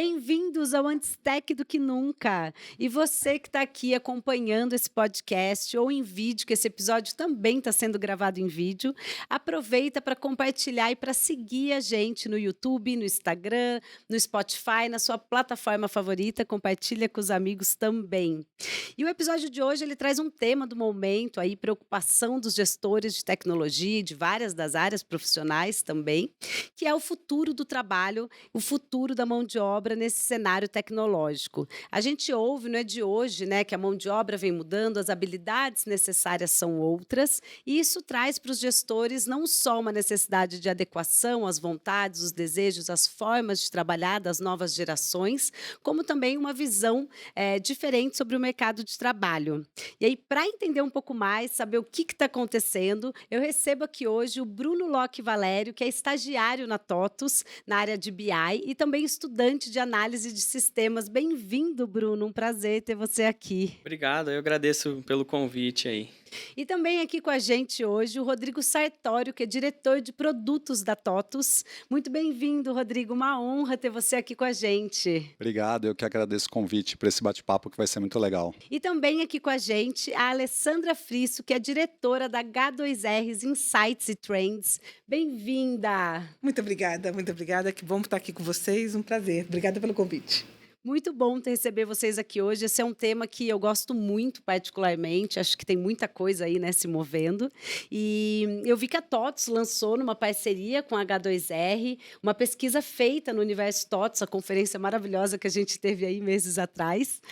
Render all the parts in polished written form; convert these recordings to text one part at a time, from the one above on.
Bem-vindos ao Antes Tech do que Nunca. E você que está aqui acompanhando esse podcast ou em vídeo, que esse episódio também está sendo gravado em vídeo, aproveita para compartilhar e para seguir a gente no YouTube, no Instagram, no Spotify, na sua plataforma favorita. Compartilha com os amigos também. E o episódio de hoje ele traz um tema do momento, aí preocupação dos gestores de tecnologia, de várias das áreas profissionais também, que é o futuro do trabalho, o futuro da mão de obra nesse cenário tecnológico. A gente ouve, não é de hoje, né, que a mão de obra vem mudando, as habilidades necessárias são outras, e isso traz para os gestores não só uma necessidade de adequação às vontades, os desejos, as formas de trabalhar das novas gerações, como também uma visão diferente sobre o mercado de trabalho. E aí, para entender um pouco mais, saber o que está acontecendo, eu recebo aqui hoje o Bruno Locke Valério, que é estagiário na TOTUS, na área de BI, e também estudante de análise de sistemas. Bem-vindo, Bruno, um prazer ter você aqui. Obrigado, eu agradeço pelo convite aí. E também aqui com a gente hoje o Rodrigo Sartório, que é diretor de produtos da TOTUS. Muito bem-vindo, Rodrigo, uma honra ter você aqui com a gente. Obrigado, eu que agradeço o convite para esse bate-papo que vai ser muito legal. E também aqui com a gente a Alessandra Frisso, que é diretora da H2Rs Insights e Trends. Bem-vinda! Muito obrigada. Que bom estar aqui com vocês, um prazer. Obrigada pelo convite. Muito bom receber vocês aqui hoje. Esse é um tema que eu gosto muito, particularmente. Acho que tem muita coisa aí, né, se movendo. E eu vi que a TOTUS lançou numa parceria com a H2R uma pesquisa feita no Universo TOTUS, a conferência maravilhosa que a gente teve aí meses atrás,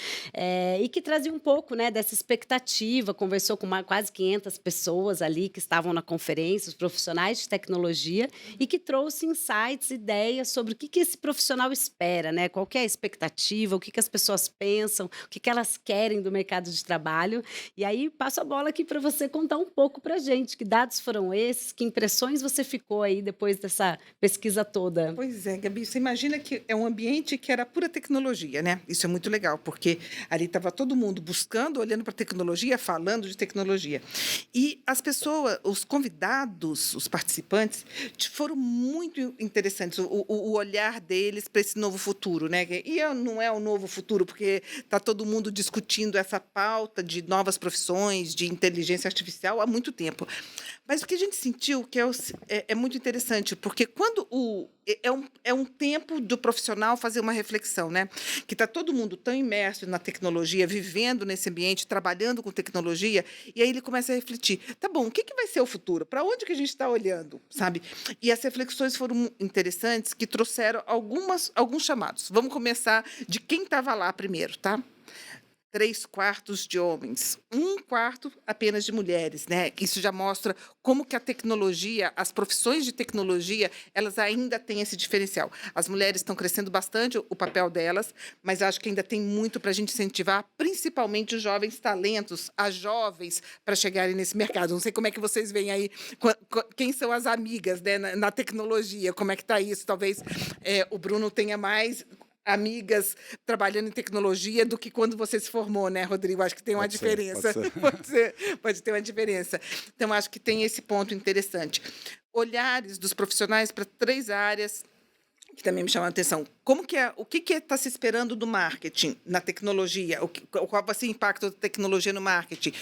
e que trazia um pouco, né, dessa expectativa. Conversou com quase 500 pessoas ali que estavam na conferência, os profissionais de tecnologia, e que trouxe insights, ideias sobre o que esse profissional espera, né? Qual que é a expectativa, o que as pessoas pensam, o que elas querem do mercado de trabalho. E aí, passo a bola aqui para você contar um pouco para a gente. Que dados foram esses? Que impressões você ficou aí depois dessa pesquisa toda? Pois é, Gabi, você imagina que é um ambiente que era pura tecnologia, né? Isso é muito legal, porque ali estava todo mundo buscando, olhando para a tecnologia, falando de tecnologia. E as pessoas, os convidados, os participantes, foram muito interessantes, o olhar deles para esse novo futuro, né? E não é o novo futuro, porque está todo mundo discutindo essa pauta de novas profissões, de inteligência artificial há muito tempo. Mas o que a gente sentiu que é muito interessante, porque quando é um tempo do profissional fazer uma reflexão, né? Que está todo mundo tão imerso na tecnologia, vivendo nesse ambiente, trabalhando com tecnologia, e aí ele começa a refletir, tá bom, o que vai ser o futuro? Para onde que a gente está olhando, sabe? E as reflexões foram interessantes, que trouxeram alguns chamados. Vamos começar de quem estava lá primeiro, tá? 3/4 de homens, 1/4 apenas de mulheres, né? Isso já mostra como que a tecnologia, as profissões de tecnologia, elas ainda têm esse diferencial. As mulheres estão crescendo bastante o papel delas, mas acho que ainda tem muito para a gente incentivar, principalmente os jovens talentos, as jovens, para chegarem nesse mercado. Não sei como é que vocês veem aí, quem são as amigas, né, na tecnologia, como é que está isso? Talvez o Bruno tenha mais amigas trabalhando em tecnologia do que quando você se formou, né, Rodrigo? Acho que tem uma diferença. Pode ter uma diferença. Então, acho que tem esse ponto interessante. Olhares dos profissionais para 3 áreas que também me chamam a atenção. O que está se esperando do marketing na tecnologia? Qual vai ser o impacto da tecnologia no marketing,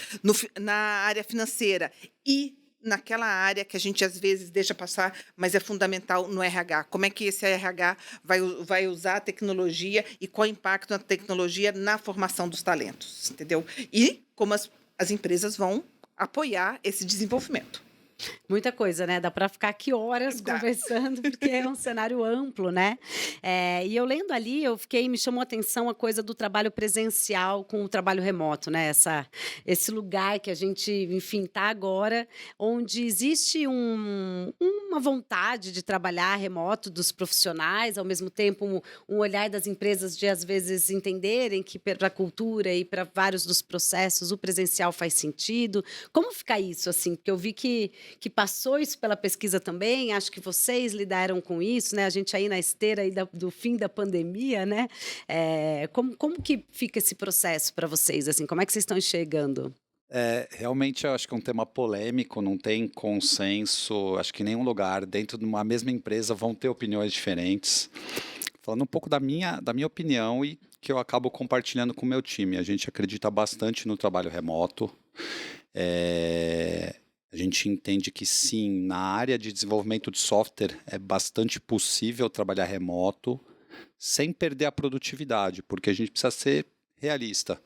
na área financeira e naquela área que a gente às vezes deixa passar, mas é fundamental no RH. Como é que esse RH vai usar a tecnologia e qual o impacto da tecnologia na formação dos talentos, entendeu? E como as empresas vão apoiar esse desenvolvimento. Muita coisa, né? Dá para ficar aqui horas conversando, porque é um cenário amplo, né? E eu lendo ali, me chamou a atenção a coisa do trabalho presencial com o trabalho remoto, né? Esse lugar que a gente, enfim, está agora, onde existe uma vontade de trabalhar remoto dos profissionais, ao mesmo tempo um olhar das empresas de, às vezes, entenderem que para a cultura e para vários dos processos o presencial faz sentido. Como fica isso, assim? Porque eu vi que passou isso pela pesquisa também, acho que vocês lidaram com isso, né? A gente aí na esteira aí do fim da pandemia, né? Como que fica esse processo para vocês, assim? Como é que vocês estão enxergando? Realmente eu acho que é um tema polêmico, não tem consenso, acho que em nenhum lugar, dentro de uma mesma empresa, vão ter opiniões diferentes. falando um pouco da minha opinião e que eu acabo compartilhando com o meu time. A gente acredita bastante no trabalho remoto. A gente entende que sim, na área de desenvolvimento de software é bastante possível trabalhar remoto sem perder a produtividade, porque a gente precisa ser realista.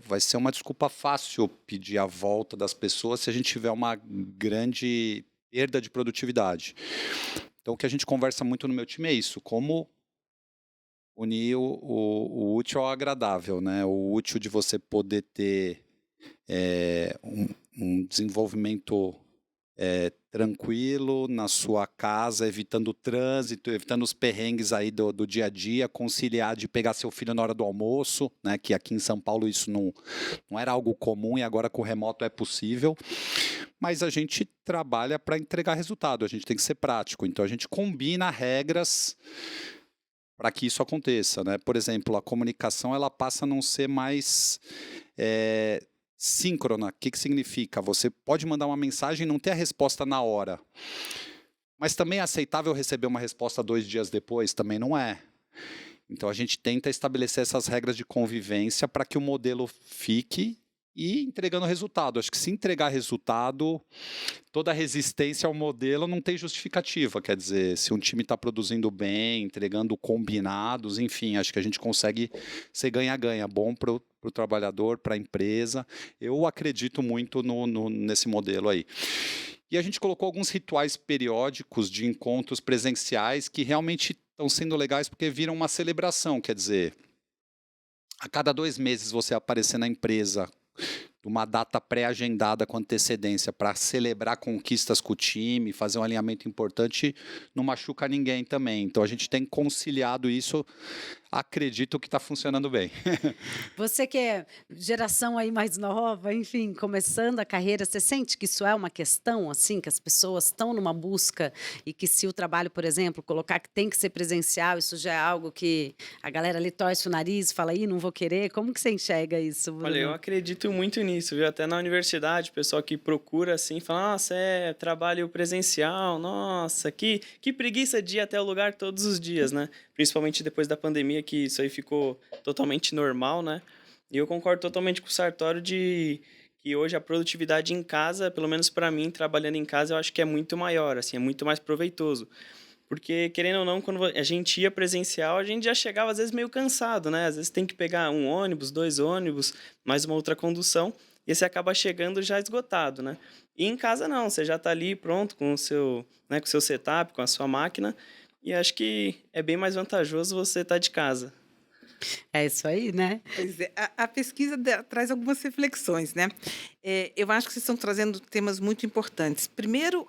Vai ser uma desculpa fácil pedir a volta das pessoas se a gente tiver uma grande perda de produtividade. Então, o que a gente conversa muito no meu time é isso, como unir o útil ao agradável, né? O útil de você poder ter um desenvolvimento tranquilo na sua casa, evitando o trânsito, evitando os perrengues aí do dia a dia, conciliar de pegar seu filho na hora do almoço, né? Que aqui em São Paulo isso não era algo comum e agora com o remoto é possível. Mas a gente trabalha para entregar resultado, a gente tem que ser prático. Então a gente combina regras para que isso aconteça, né? Por exemplo, a comunicação ela passa a não ser mais síncrona. O que significa? Você pode mandar uma mensagem e não ter a resposta na hora. Mas também é aceitável receber uma resposta 2 dias depois? Também não é. Então a gente tenta estabelecer essas regras de convivência para que o modelo fique e entregando resultado. Acho que se entregar resultado, toda resistência ao modelo não tem justificativa. Quer dizer, se um time está produzindo bem, entregando combinados, enfim, acho que a gente consegue ser ganha-ganha, bom para o trabalhador, para a empresa. Eu acredito muito nesse modelo aí. E a gente colocou alguns rituais periódicos de encontros presenciais que realmente estão sendo legais porque viram uma celebração. Quer dizer, a cada 2 meses você aparecer na empresa uma data pré-agendada com antecedência para celebrar conquistas com o time, fazer um alinhamento importante, não machuca ninguém também. Então a gente tem conciliado isso, acredito que está funcionando bem. Você que é geração aí mais nova, enfim, começando a carreira, você sente que isso é uma questão, assim, que as pessoas estão numa busca e que se o trabalho, por exemplo, colocar que tem que ser presencial, isso já é algo que a galera ali torce o nariz, fala, ih, não vou querer. Como que você enxerga isso, Bruno? Olha, eu acredito muito nisso, viu? Até na universidade, o pessoal que procura assim, fala, nossa, trabalho presencial, nossa, que preguiça de ir até o lugar todos os dias, né? Principalmente depois da pandemia, que isso aí ficou totalmente normal, né? E eu concordo totalmente com o Sartório de que hoje a produtividade em casa, pelo menos para mim, trabalhando em casa, eu acho que é muito maior, assim, é muito mais proveitoso. Porque, querendo ou não, quando a gente ia presencial, a gente já chegava, às vezes, meio cansado, né? Às vezes tem que pegar um ônibus, 2 ônibus, mais uma outra condução, e você acaba chegando já esgotado, né? E em casa, não. Você já está ali pronto com o seu setup, com a sua máquina, e acho que é bem mais vantajoso você estar de casa. É isso aí, né? Pois é, a pesquisa traz algumas reflexões, né? Eu acho que vocês estão trazendo temas muito importantes. Primeiro,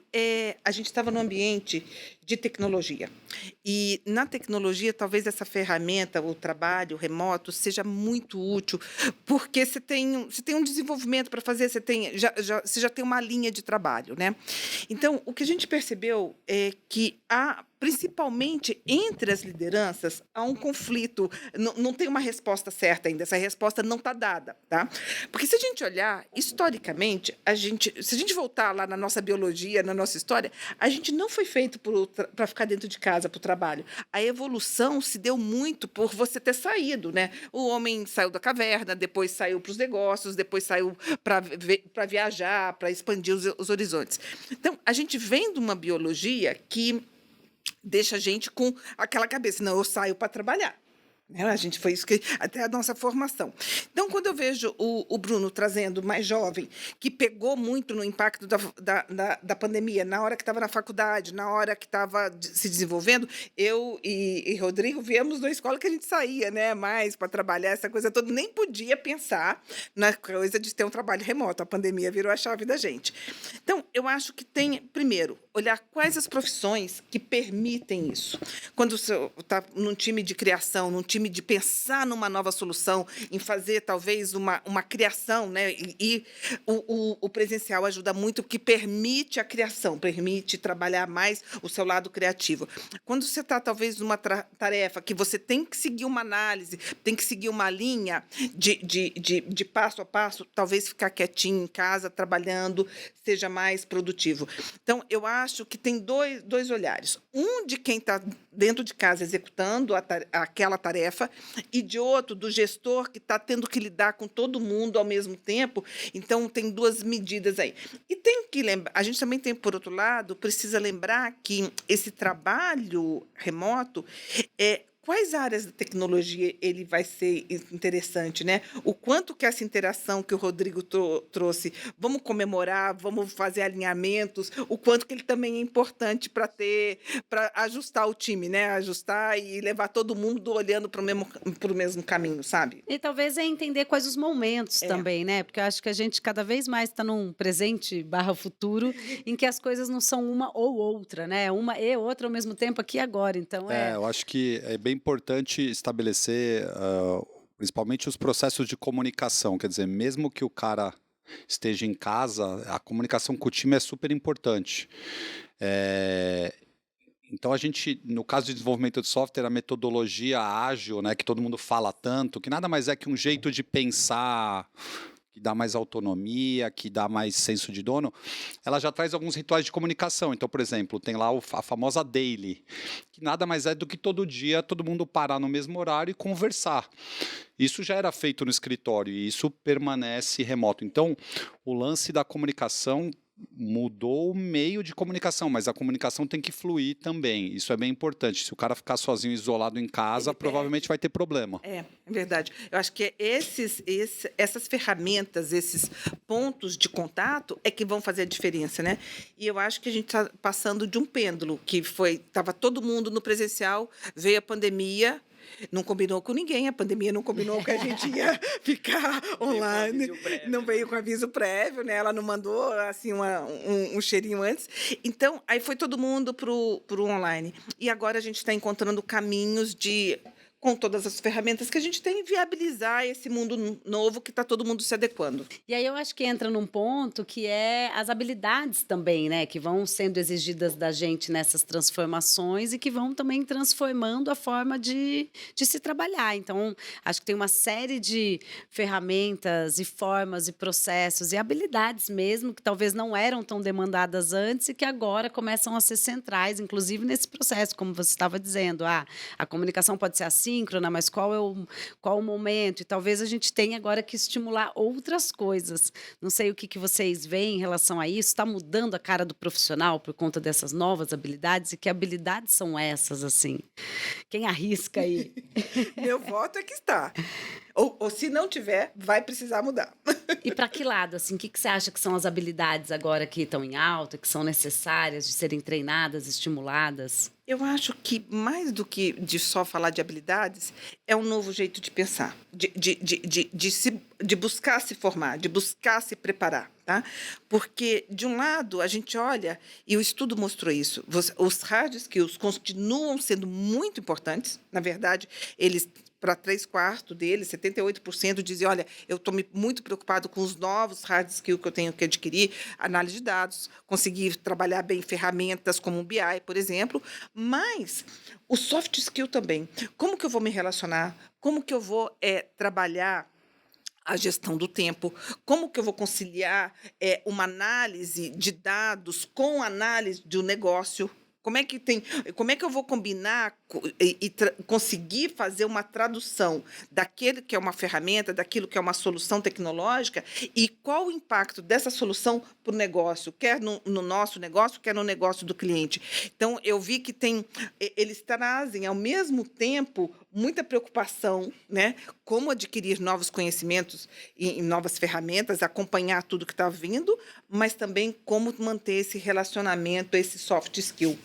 a gente estava num ambiente de tecnologia. E na tecnologia, talvez essa ferramenta, o trabalho remoto, seja muito útil, porque você tem um desenvolvimento para fazer, você já tem uma linha de trabalho, né? Então, o que a gente percebeu é que principalmente entre as lideranças, há um conflito, não tem uma resposta certa ainda, essa resposta não está dada, tá? Porque se a gente olhar, historicamente, se a gente voltar lá na nossa biologia, na nossa história, a gente não foi feito para ficar dentro de casa, para o trabalho. A evolução se deu muito por você ter saído, né? O homem saiu da caverna, depois saiu para os negócios, depois saiu para viajar, para expandir os horizontes. Então, a gente vem de uma biologia que deixa a gente com aquela cabeça, não, eu saio para trabalhar. A gente foi isso que até a nossa formação. Então, quando eu vejo o Bruno trazendo mais jovem, que pegou muito no impacto da pandemia, na hora que estava na faculdade, na hora que estava se desenvolvendo, eu e Rodrigo viemos da escola que a gente saía, né, mais para trabalhar, essa coisa toda, nem podia pensar na coisa de ter um trabalho remoto. A pandemia virou a chave da gente. Então, eu acho que tem, primeiro, olhar quais as profissões que permitem isso. Quando você está num time de criação, num time de pensar numa nova solução, em fazer talvez uma criação, né? E o presencial ajuda muito, porque permite a criação, permite trabalhar mais o seu lado criativo. Quando você está talvez numa tarefa que você tem que seguir uma análise, tem que seguir uma linha de passo a passo, talvez ficar quietinho em casa, trabalhando, seja mais produtivo. Então, eu acho que tem dois olhares. Um de quem está dentro de casa executando aquela tarefa, e de outro, do gestor que está tendo que lidar com todo mundo ao mesmo tempo. Então, tem duas medidas aí. E tem que lembrar, a gente também tem, por outro lado, precisa lembrar que esse trabalho remoto quais áreas da tecnologia ele vai ser interessante, né? O quanto que essa interação que o Rodrigo trouxe, vamos comemorar, vamos fazer alinhamentos, o quanto que ele também é importante para ajustar o time, né? Ajustar e levar todo mundo olhando para o mesmo caminho, sabe? E talvez entender quais os momentos também, né? Porque eu acho que a gente cada vez mais está num presente/futuro em que as coisas não são uma ou outra, né? Uma e outra ao mesmo tempo aqui e agora. Então eu acho que é bem importante estabelecer, principalmente os processos de comunicação. Quer dizer, mesmo que o cara esteja em casa, a comunicação com o time é super importante. Então, a gente, no caso de desenvolvimento de software, a metodologia ágil, né, que todo mundo fala tanto, que nada mais é que um jeito de pensar que dá mais autonomia, que dá mais senso de dono, ela já traz alguns rituais de comunicação. Então, por exemplo, tem lá a famosa daily, que nada mais é do que todo dia todo mundo parar no mesmo horário e conversar. Isso já era feito no escritório e isso permanece remoto. Então, o lance da comunicação mudou o meio de comunicação, mas a comunicação tem que fluir também. Isso é bem importante. Se o cara ficar sozinho, isolado em casa, provavelmente vai ter problema. É verdade. Eu acho que essas ferramentas, esses pontos de contato é que vão fazer a diferença, né? E eu acho que a gente está passando de um pêndulo, que estava todo mundo no presencial, veio a pandemia, não combinou com ninguém, a pandemia não combinou que a gente ia ficar online, não veio com aviso prévio, né? Ela não mandou assim um cheirinho antes. Então, aí foi todo mundo pro online. E agora a gente está encontrando caminhos com todas as ferramentas que a gente tem, viabilizar esse mundo novo que está todo mundo se adequando. E aí eu acho que entra num ponto que é as habilidades também, né? Que vão sendo exigidas da gente nessas transformações e que vão também transformando a forma de se trabalhar. Então, acho que tem uma série de ferramentas e formas e processos e habilidades mesmo que talvez não eram tão demandadas antes e que agora começam a ser centrais, inclusive nesse processo, como você estava dizendo. A comunicação pode ser assíncrona, mas qual o momento? E talvez a gente tenha agora que estimular outras coisas. Não sei o que vocês veem em relação a isso. Está mudando a cara do profissional por conta dessas novas habilidades? E que habilidades são essas, assim? Quem arrisca aí? Meu voto é que está. Ou se não tiver, vai precisar mudar. E para que lado? Assim, o que você acha que são as habilidades agora que estão em alta, que são necessárias de serem treinadas, estimuladas? Eu acho que, mais do que de só falar de habilidades, é um novo jeito de pensar, de buscar se formar, de buscar se preparar. Tá? Porque, de um lado, a gente olha, e o estudo mostrou isso, os hard skills continuam sendo muito importantes. Na verdade, eles, para 3/4 deles, 78% dizem, olha, eu estou muito preocupado com os novos hard skills que eu tenho que adquirir, análise de dados, conseguir trabalhar bem ferramentas como o BI, por exemplo, mas o soft skill também. Como que eu vou me relacionar? Como que eu vou trabalhar a gestão do tempo? Como que eu vou conciliar uma análise de dados com análise de um negócio? Como é que eu vou combinar e conseguir fazer uma tradução daquele que é uma ferramenta, daquilo que é uma solução tecnológica, e qual o impacto dessa solução para o negócio, quer no nosso negócio, quer no negócio do cliente? Então, eu vi que eles trazem, ao mesmo tempo, muita preocupação, né? Como adquirir novos conhecimentos em novas ferramentas, acompanhar tudo que está vindo, mas também como manter esse relacionamento, esse soft skill.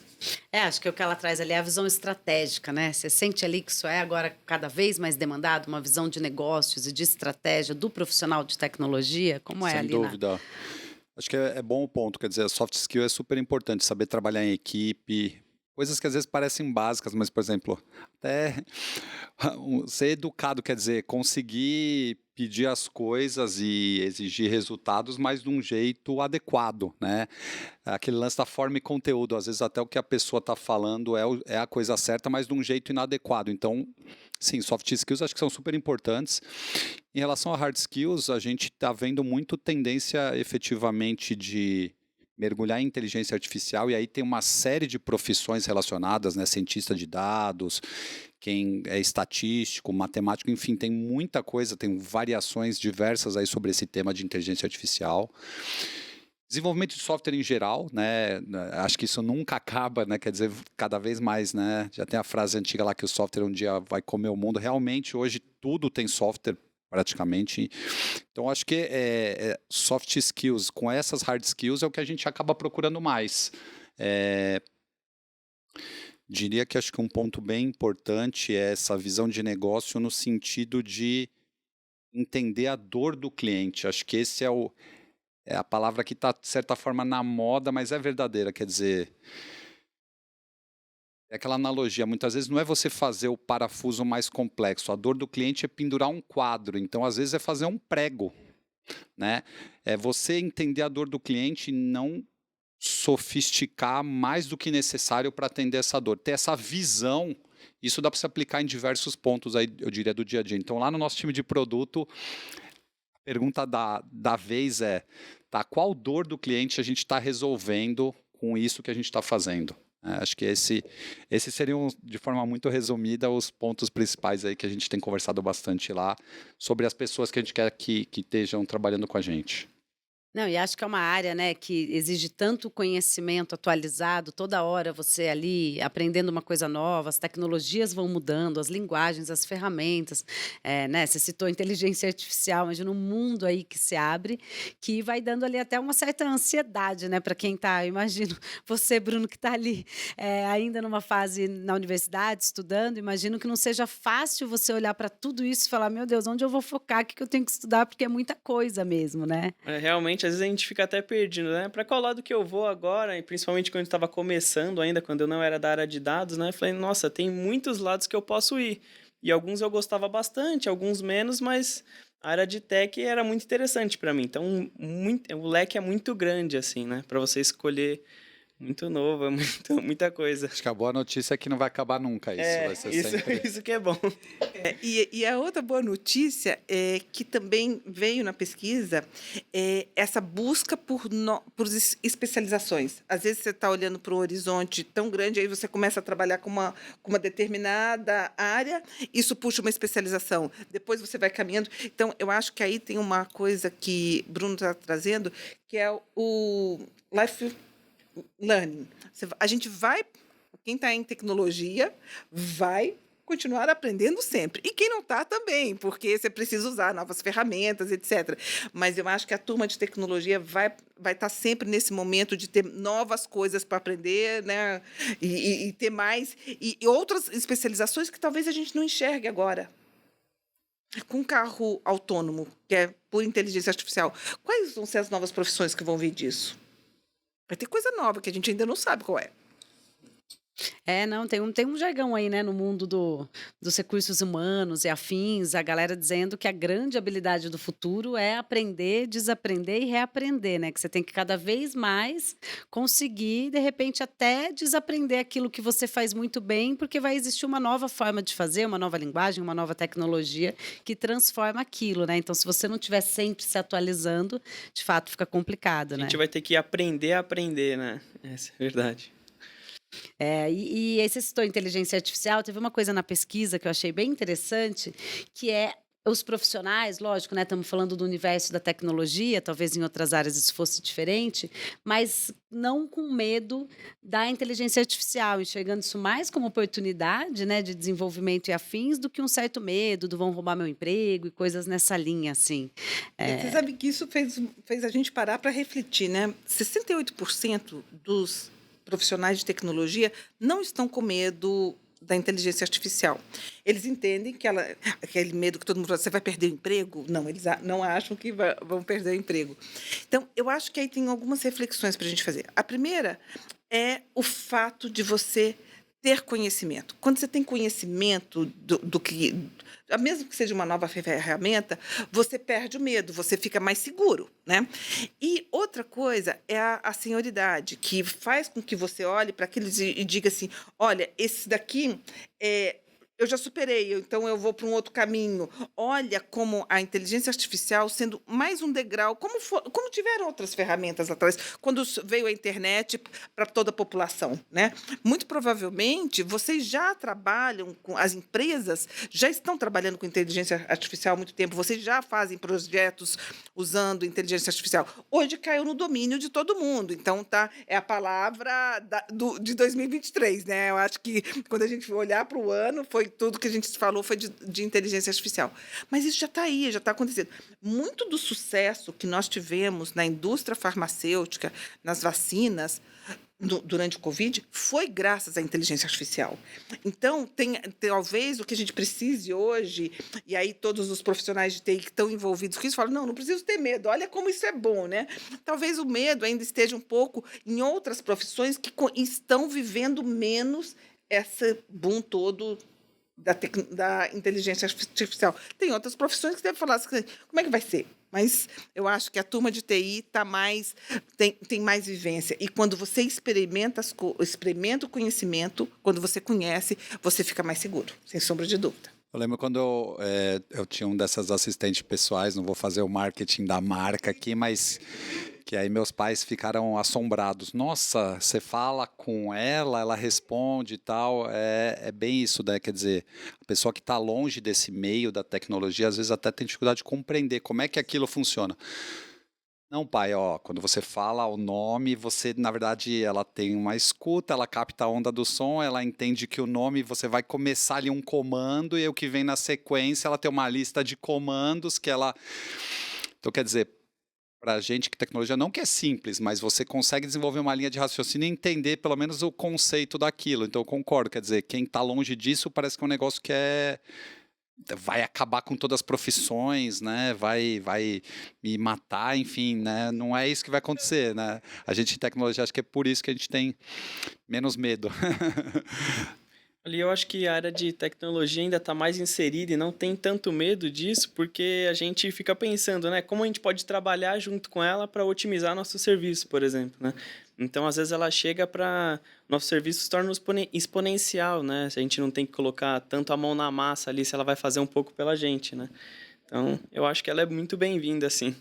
Acho que o que ela traz ali é a visão estratégica, né? Você sente ali que isso é agora cada vez mais demandado, uma visão de negócios e de estratégia do profissional de tecnologia? Como é ali? Sem dúvida. Acho que é bom o ponto, quer dizer, soft skill é super importante, saber trabalhar em equipe, coisas que às vezes parecem básicas, mas, por exemplo, até ser educado, quer dizer, conseguir pedir as coisas e exigir resultados, mas de um jeito adequado, né? Aquele lance da forma e conteúdo, às vezes até o que a pessoa está falando é a coisa certa, mas de um jeito inadequado. Então, sim, soft skills acho que são super importantes. Em relação a hard skills, a gente está vendo muito tendência efetivamente de mergulhar em inteligência artificial, e aí tem uma série de profissões relacionadas, né? Cientista de dados, quem é estatístico, matemático, enfim, tem muita coisa, tem variações diversas aí sobre esse tema de inteligência artificial. Desenvolvimento de software em geral, né? Acho que isso nunca acaba, né? Quer dizer, cada vez mais, né? Já tem a frase antiga lá que o software um dia vai comer o mundo. Realmente, hoje, tudo tem software, praticamente. Então, acho que soft skills com essas hard skills é o que a gente acaba procurando mais. Diria que acho que um ponto bem importante é essa visão de negócio no sentido de entender a dor do cliente. Acho que esse é a palavra que está, de certa forma, na moda, mas é verdadeira. Quer dizer, é aquela analogia. Muitas vezes não é você fazer o parafuso mais complexo. A dor do cliente é pendurar um quadro. Então, às vezes, é fazer um prego, né? É você entender a dor do cliente e não sofisticar mais do que necessário para atender essa dor. Ter essa visão, isso dá para se aplicar em diversos pontos, aí, eu diria, do dia a dia. Então, lá no nosso time de produto, a pergunta da vez é, tá, qual dor do cliente a gente está resolvendo com isso que a gente está fazendo? Acho que esses seriam, de forma muito resumida, os pontos principais aí que a gente tem conversado bastante lá, sobre as pessoas que a gente quer que estejam trabalhando com a gente. Não, e acho que é uma área, né, que exige tanto conhecimento atualizado, toda hora você ali aprendendo uma coisa nova, as tecnologias vão mudando, as linguagens, as ferramentas, né, você citou inteligência artificial, imagina um mundo aí que se abre, que vai dando ali até uma certa ansiedade, né, para quem está, imagino você, Bruno, que está ali ainda numa fase na universidade, estudando, imagino que não seja fácil você olhar para tudo isso e falar, meu Deus, onde eu vou focar, o que eu tenho que estudar, porque é muita coisa mesmo, né? Realmente, às vezes a gente fica até perdido, né? Para qual lado que eu vou agora? E principalmente quando eu estava começando ainda, quando eu não era da área de dados, né? Eu falei, nossa, tem muitos lados que eu posso ir. E alguns eu gostava bastante, alguns menos, mas a área de tech era muito interessante para mim. Então, o leque é muito grande, assim, né? Para você escolher muito novo, é muita coisa. Acho que a boa notícia é que não vai acabar nunca isso. Vai ser sempre... isso que é bom. E a outra boa notícia é que também veio na pesquisa essa busca por especializações. Às vezes você está olhando para um horizonte tão grande, aí você começa a trabalhar com uma determinada área, isso puxa uma especialização. Depois você vai caminhando. Então, eu acho que aí tem uma coisa que Bruno está trazendo, que é o life learning. A gente vai, quem está em tecnologia, vai continuar aprendendo sempre. E quem não está também, porque você precisa usar novas ferramentas, etc. Mas eu acho que a turma de tecnologia vai estar sempre nesse momento de ter novas coisas para aprender, né? E ter mais. E outras especializações que talvez a gente não enxergue agora. Com carro autônomo, que é por inteligência artificial, quais vão ser as novas profissões que vão vir disso? Vai ter coisa nova que a gente ainda não sabe qual é. Não, tem um jargão aí, né, no mundo dos recursos humanos e afins, a galera dizendo que a grande habilidade do futuro é aprender, desaprender e reaprender, né? Que você tem que cada vez mais conseguir, de repente, até desaprender aquilo que você faz muito bem, porque vai existir uma nova forma de fazer, uma nova linguagem, uma nova tecnologia que transforma aquilo, né? Então, se você não estiver sempre se atualizando, de fato fica complicado, né? A gente vai ter que aprender a aprender, né? Essa é a verdade. E aí você citou inteligência artificial, teve uma coisa na pesquisa que eu achei bem interessante, que é os profissionais, lógico, né? Estamos falando do universo da tecnologia, talvez em outras áreas isso fosse diferente, mas não com medo da inteligência artificial, enxergando isso mais como oportunidade, né, de desenvolvimento e afins, do que um certo medo do vão roubar meu emprego e coisas nessa linha, assim. Você sabe que isso fez a gente parar para refletir, né? 68% dos profissionais de tecnologia não estão com medo da inteligência artificial. Eles entendem que aquele medo que todo mundo fala, você vai perder o emprego? Não, eles não acham que vão perder o emprego. Então, eu acho que aí tem algumas reflexões para a gente fazer. A primeira é o fato de você ter conhecimento. Quando você tem conhecimento do que, mesmo que seja uma nova ferramenta, você perde o medo, você fica mais seguro, né? E outra coisa é a senioridade, que faz com que você olhe para aqueles e diga assim, olha, esse daqui eu já superei, então eu vou para um outro caminho. Olha como a inteligência artificial sendo mais um degrau, como tiveram outras ferramentas lá atrás, quando veio a internet para toda a população, né? Muito provavelmente, vocês já trabalham as empresas já estão trabalhando com inteligência artificial há muito tempo, vocês já fazem projetos usando inteligência artificial. Hoje caiu no domínio de todo mundo, então é a palavra de 2023, né? Eu acho que quando a gente olhar para o ano, tudo que a gente falou foi de inteligência artificial. Mas isso já está aí, já está acontecendo. Muito do sucesso que nós tivemos na indústria farmacêutica, nas vacinas, durante o Covid, foi graças à inteligência artificial. Então, talvez o que a gente precise hoje, e aí todos os profissionais de TI que estão envolvidos com isso falam, não preciso ter medo, olha como isso é bom, né? Talvez o medo ainda esteja um pouco em outras profissões que estão vivendo menos esse boom todo da inteligência artificial. Tem outras profissões que devem falar assim, como é que vai ser? Mas eu acho que a turma de TI tem mais vivência. E quando você experimenta o conhecimento, quando você conhece, você fica mais seguro, sem sombra de dúvida. Eu lembro quando eu tinha um dessas assistentes pessoais, não vou fazer o marketing da marca aqui, mas que aí meus pais ficaram assombrados. Nossa, você fala com ela responde e tal. É bem isso, né? Quer dizer, a pessoa que está longe desse meio da tecnologia, às vezes até tem dificuldade de compreender como é que aquilo funciona. Não, pai, quando você fala o nome, você, na verdade, ela tem uma escuta, ela capta a onda do som, ela entende que o nome, você vai começar ali um comando e o que vem na sequência, ela tem uma lista de comandos que ela... Então, quer dizer, para a gente que tecnologia não que é simples, mas você consegue desenvolver uma linha de raciocínio e entender pelo menos o conceito daquilo. Então, eu concordo, quer dizer, quem está longe disso parece que é um negócio que vai acabar com todas as profissões, né? Vai me matar, enfim, né? Não é isso que vai acontecer, né? A gente em tecnologia, acho que é por isso que a gente tem menos medo. Ali eu acho que a área de tecnologia ainda está mais inserida e não tem tanto medo disso, porque a gente fica pensando, né, como a gente pode trabalhar junto com ela para otimizar nosso serviço, por exemplo, né? Então, às vezes ela chega para nosso serviço se torna exponencial, né? Se a gente não tem que colocar tanto a mão na massa ali, se ela vai fazer um pouco pela gente, né? Então, eu acho que ela é muito bem-vinda, sim.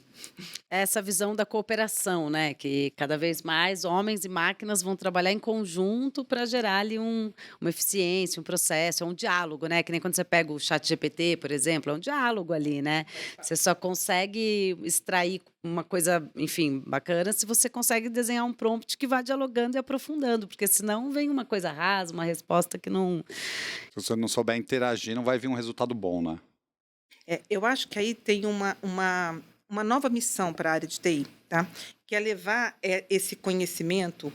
Essa visão da cooperação, né? Que cada vez mais homens e máquinas vão trabalhar em conjunto para gerar ali uma eficiência, um processo, um diálogo, né? Que nem quando você pega o ChatGPT, por exemplo, é um diálogo ali, né? Você só consegue extrair uma coisa, enfim, bacana se você consegue desenhar um prompt que vá dialogando e aprofundando, porque senão vem uma coisa rasa, uma resposta que não... Se você não souber interagir, não vai vir um resultado bom, né? Eu acho que aí tem uma nova missão para a área de TI, tá? Que é levar esse conhecimento,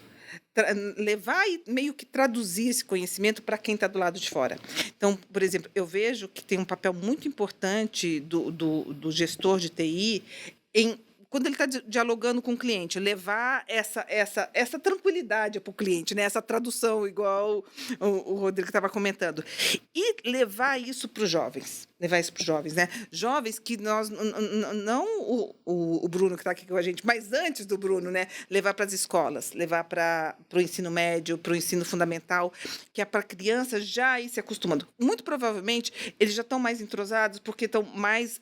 levar e meio que traduzir esse conhecimento para quem está do lado de fora. Então, por exemplo, eu vejo que tem um papel muito importante do gestor de TI quando ele está dialogando com o cliente, levar essa tranquilidade para o cliente, né? Essa tradução, igual o Rodrigo estava comentando. E levar isso para os jovens. Né? Jovens que nós, não o Bruno que está aqui com a gente, mas antes do Bruno, né? Levar para as escolas, levar para o ensino médio, para o ensino fundamental, que é para a criança já ir se acostumando. Muito provavelmente, eles já estão mais entrosados porque estão mais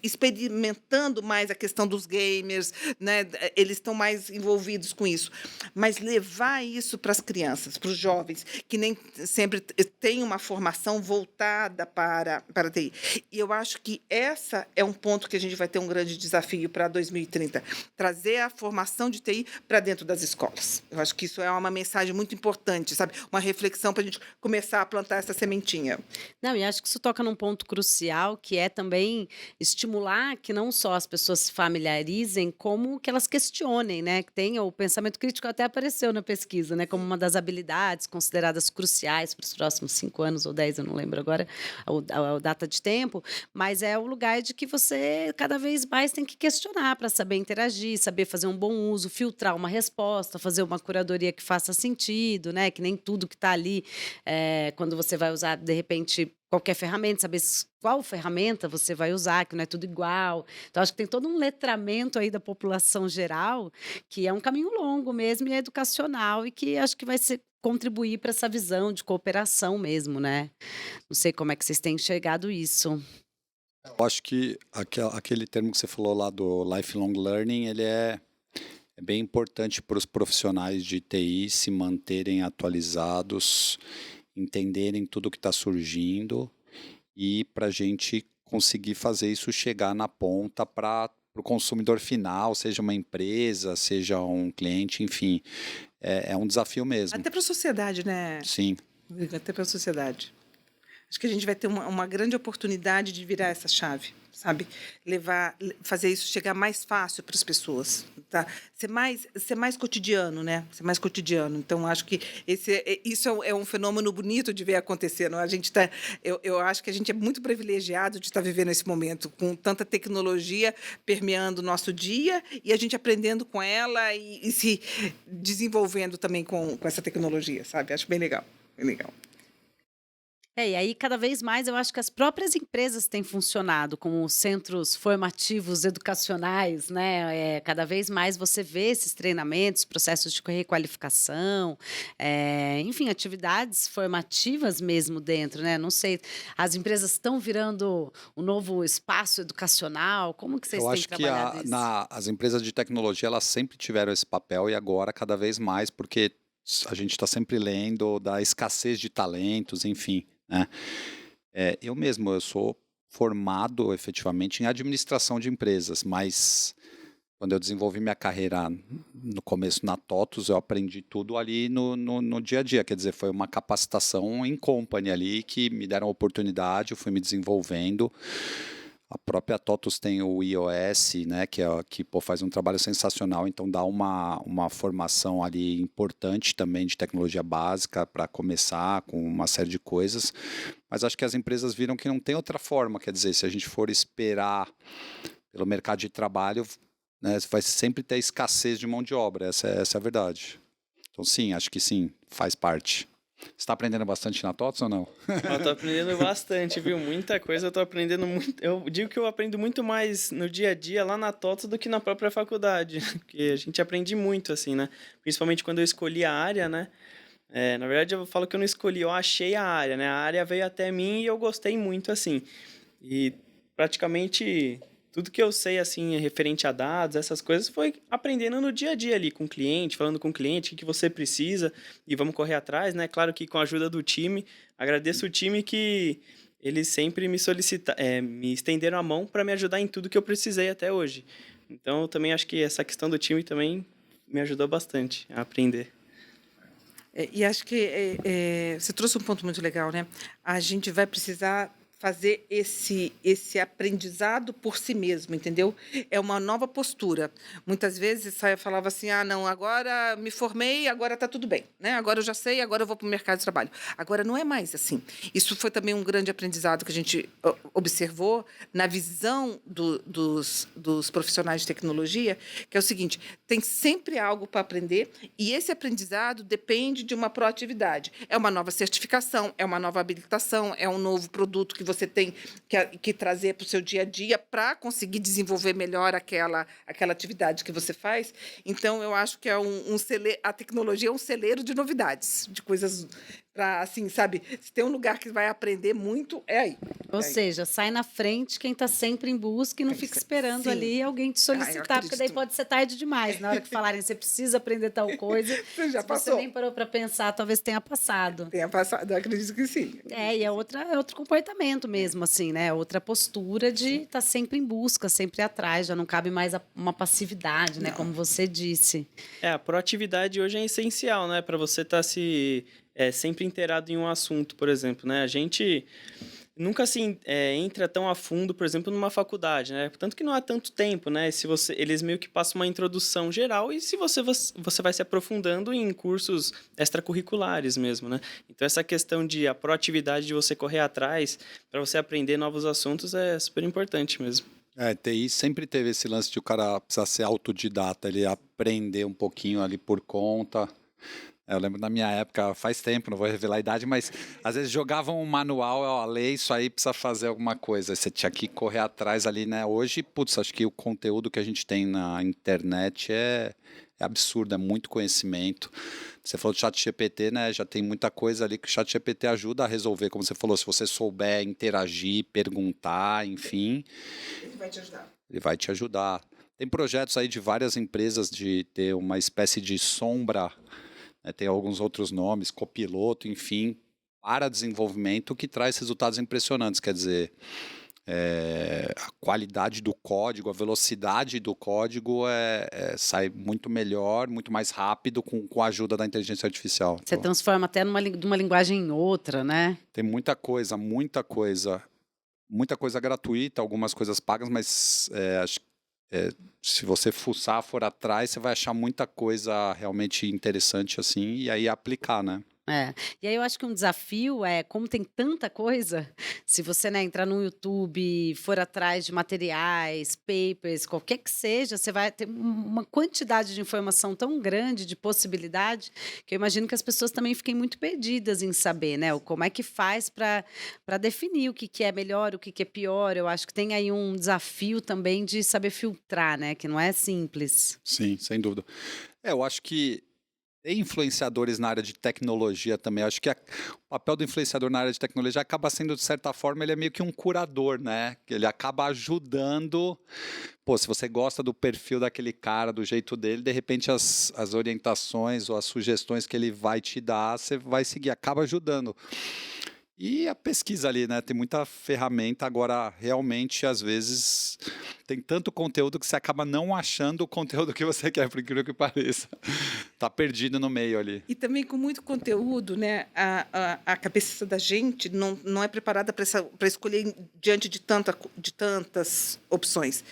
experimentando mais a questão dos gamers, né? Eles estão mais envolvidos com isso. Mas levar isso para as crianças, para os jovens, que nem sempre têm uma formação voltada para a TI. E eu acho que essa é um ponto que a gente vai ter um grande desafio para 2030, trazer a formação de TI para dentro das escolas. Eu acho que isso é uma mensagem muito importante, sabe? Uma reflexão para a gente começar a plantar essa sementinha. Não, e acho que isso toca num ponto crucial, que é também estimular que não só as pessoas se familiarizem, como que elas questionem, né? Que tenha o pensamento crítico, até apareceu na pesquisa, né? Como uma das habilidades consideradas cruciais para os próximos 5 anos ou 10, eu não lembro agora a data de tempo, mas é o lugar de que você cada vez mais tem que questionar para saber interagir, saber fazer um bom uso, filtrar uma resposta, fazer uma curadoria que faça sentido, né? Que nem tudo que está ali, quando você vai usar, de repente, qualquer ferramenta, saber qual ferramenta você vai usar, que não é tudo igual. Então, acho que tem todo um letramento aí da população geral, que é um caminho longo mesmo e é educacional e que acho que vai contribuir para essa visão de cooperação mesmo, né? Não sei como é que vocês têm enxergado isso. Eu acho que aquele termo que você falou lá do lifelong learning, ele é bem importante para os profissionais de TI se manterem atualizados, entenderem tudo que está surgindo e para a gente conseguir fazer isso chegar na ponta para o consumidor final, seja uma empresa, seja um cliente, enfim, é um desafio mesmo. Até para a sociedade, né? Sim. Até para a sociedade. Acho que a gente vai ter uma grande oportunidade de virar essa chave, sabe? Fazer isso chegar mais fácil para as pessoas, tá? Ser mais cotidiano, né? Ser mais cotidiano. Então, acho que isso é um fenômeno bonito de ver acontecer. Não? Eu acho que a gente é muito privilegiado de estar vivendo esse momento com tanta tecnologia permeando o nosso dia e a gente aprendendo com ela e se desenvolvendo também com essa tecnologia, sabe? Acho bem legal, bem legal. E aí cada vez mais eu acho que as próprias empresas têm funcionado como centros formativos educacionais, né? Cada vez mais você vê esses treinamentos, processos de requalificação, enfim, atividades formativas mesmo dentro, né? Não sei, as empresas estão virando um novo espaço educacional, como que vocês têm trabalhado isso? As empresas de tecnologia, elas sempre tiveram esse papel e agora cada vez mais, porque a gente está sempre lendo da escassez de talentos, enfim, né? Eu sou formado efetivamente em administração de empresas, mas quando eu desenvolvi minha carreira no começo na TOTUS, eu aprendi tudo ali no dia a dia, quer dizer, foi uma capacitação em company ali que me deram oportunidade, eu fui me desenvolvendo. A própria TOTUS tem o iOS, né, que faz um trabalho sensacional, então dá uma formação ali importante também de tecnologia básica para começar com uma série de coisas, mas acho que as empresas viram que não tem outra forma, quer dizer, se a gente for esperar pelo mercado de trabalho, né, vai sempre ter escassez de mão de obra, essa é a verdade. Então sim, acho que sim, faz parte. Você está aprendendo bastante na TOTUS ou não? Eu estou aprendendo bastante, viu? Muita coisa eu estou aprendendo muito. Eu digo que eu aprendo muito mais no dia a dia lá na TOTUS do que na própria faculdade, porque a gente aprende muito, assim, né? Principalmente quando eu escolhi a área, né? Na verdade, eu falo que eu não escolhi, eu achei a área, né? A área veio até mim e eu gostei muito, assim. E praticamente tudo que eu sei, assim, referente a dados, essas coisas, foi aprendendo no dia a dia ali com o cliente, falando com o cliente, o que você precisa e vamos correr atrás, né? Claro que com a ajuda do time, agradeço o time que eles sempre me me estenderam a mão para me ajudar em tudo que eu precisei até hoje. Então, eu também acho que essa questão do time também me ajudou bastante a aprender. E acho que você trouxe um ponto muito legal, né? A gente vai precisar fazer esse aprendizado por si mesmo, entendeu? É uma nova postura. Muitas vezes eu falava assim, não, agora me formei, agora está tudo bem, né? Agora eu já sei, agora eu vou para o mercado de trabalho. Agora não é mais assim. Isso foi também um grande aprendizado que a gente observou na visão dos profissionais de tecnologia, que é o seguinte, tem sempre algo para aprender e esse aprendizado depende de uma proatividade. É uma nova certificação, é uma nova habilitação, é um novo produto que você tem que trazer para o seu dia a dia para conseguir desenvolver melhor aquela atividade que você faz. Então, eu acho que é a tecnologia é um celeiro de novidades, de coisas para, assim, sabe? Se tem um lugar que vai aprender muito, é aí. Ou seja, sai na frente quem está sempre em busca e não fica esperando ali alguém te solicitar, porque daí pode ser tarde demais. Na hora que falarem, você precisa aprender tal coisa, você já passou. Você nem parou para pensar, talvez tenha passado. Tenha passado, eu acredito que sim. E é outro comportamento mesmo, assim, né? Outra postura de estar sempre em busca, sempre atrás, já não cabe mais uma passividade, né? Como você disse. A proatividade hoje é essencial, né? Para você estar sempre inteirado em um assunto, por exemplo, né? A gente nunca entra tão a fundo, por exemplo, numa faculdade, né? Tanto que não há tanto tempo, né? Eles meio que passam uma introdução geral e se você vai se aprofundando em cursos extracurriculares mesmo, né? Então, essa questão a proatividade de você correr atrás para você aprender novos assuntos é super importante mesmo. TI sempre teve esse lance de o cara precisar ser autodidata, ele aprender um pouquinho ali por conta. Eu lembro na minha época, faz tempo, não vou revelar a idade, mas às vezes jogavam um manual, ó, lê isso aí, precisa fazer alguma coisa. Você tinha que correr atrás ali, né? Hoje, putz, acho que o conteúdo que a gente tem na internet é absurdo, é muito conhecimento. Você falou do ChatGPT, né? Já tem muita coisa ali que o ChatGPT ajuda a resolver, como você falou, se você souber interagir, perguntar, enfim. Ele vai te ajudar. Ele vai te ajudar. Tem projetos aí de várias empresas de ter uma espécie de sombra, né? Tem alguns outros nomes, copiloto, enfim, para desenvolvimento que traz resultados impressionantes. Quer dizer, a qualidade do código, a velocidade do código sai muito melhor, muito mais rápido com a ajuda da inteligência artificial. Você transforma até de uma linguagem em outra, né? Tem muita coisa, muita coisa. Muita coisa gratuita, algumas coisas pagas, mas acho se você fuçar, for atrás, você vai achar muita coisa realmente interessante assim, e aí aplicar, né? E aí eu acho que um desafio como tem tanta coisa, se você, né, entrar no YouTube, for atrás de materiais, papers, qualquer que seja, você vai ter uma quantidade de informação tão grande, de possibilidade, que eu imagino que as pessoas também fiquem muito perdidas em saber, né, como é que faz para definir o que é melhor, o que é pior. Eu acho que tem aí um desafio também de saber filtrar, né, que não é simples. Sim, sem dúvida. Eu acho que tem influenciadores na área de tecnologia também. Acho que o papel do influenciador na área de tecnologia acaba sendo, de certa forma, ele é meio que um curador, né? Ele acaba ajudando. Pô, se você gosta do perfil daquele cara, do jeito dele, de repente as orientações ou as sugestões que ele vai te dar, você vai seguir, acaba ajudando. E a pesquisa ali, né? Tem muita ferramenta. Agora, realmente, às vezes, tem tanto conteúdo que você acaba não achando o conteúdo que você quer, por incrível que pareça. Tá perdido no meio ali. E também com muito conteúdo, né? A cabeça da gente não é preparada para escolher diante de tantas opções.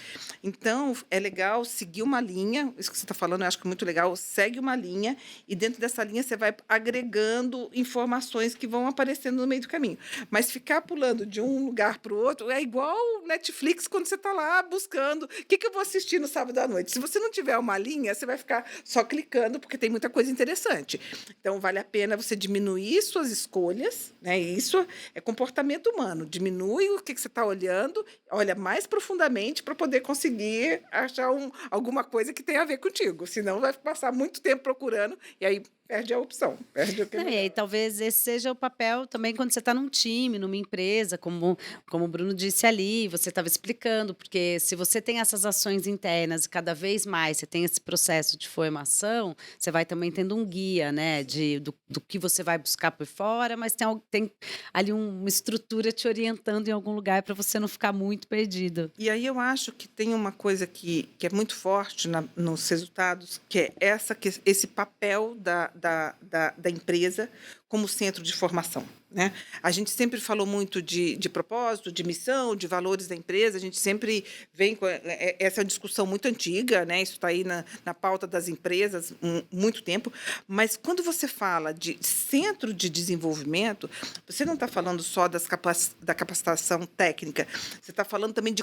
Então, é legal seguir uma linha. Isso que você está falando, eu acho que é muito legal. Segue uma linha e dentro dessa linha você vai agregando informações que vão aparecendo no meio do caminho. Mas ficar pulando de um lugar para o outro é igual Netflix quando você está lá buscando o que eu vou assistir no sábado à noite. Se você não tiver uma linha, você vai ficar só clicando, porque tem muita coisa interessante. Então, vale a pena você diminuir suas escolhas, né? Isso é comportamento humano. Diminui o que você está olhando, olha mais profundamente para poder conseguir achar alguma coisa que tenha a ver contigo. Senão, vai passar muito tempo procurando e aí perde a opção. Perde o que E aí, talvez esse seja o papel também quando você está num time, numa empresa, como o Bruno disse ali, você estava explicando, porque se você tem essas ações internas e cada vez mais você tem esse processo de formação, você vai também tendo um guia, né, do que você vai buscar por fora, mas tem ali uma estrutura te orientando em algum lugar para você não ficar muito perdido. E aí eu acho que tem uma coisa que é muito forte nos resultados, que é esse papel da empresa como centro de formação, né? A gente sempre falou muito de propósito, de missão, de valores da empresa. A gente sempre vem com essa discussão muito antiga, né? Isso está aí na pauta das empresas há muito tempo. Mas quando você fala de centro de desenvolvimento, você não está falando só da capacitação técnica. Você está falando também de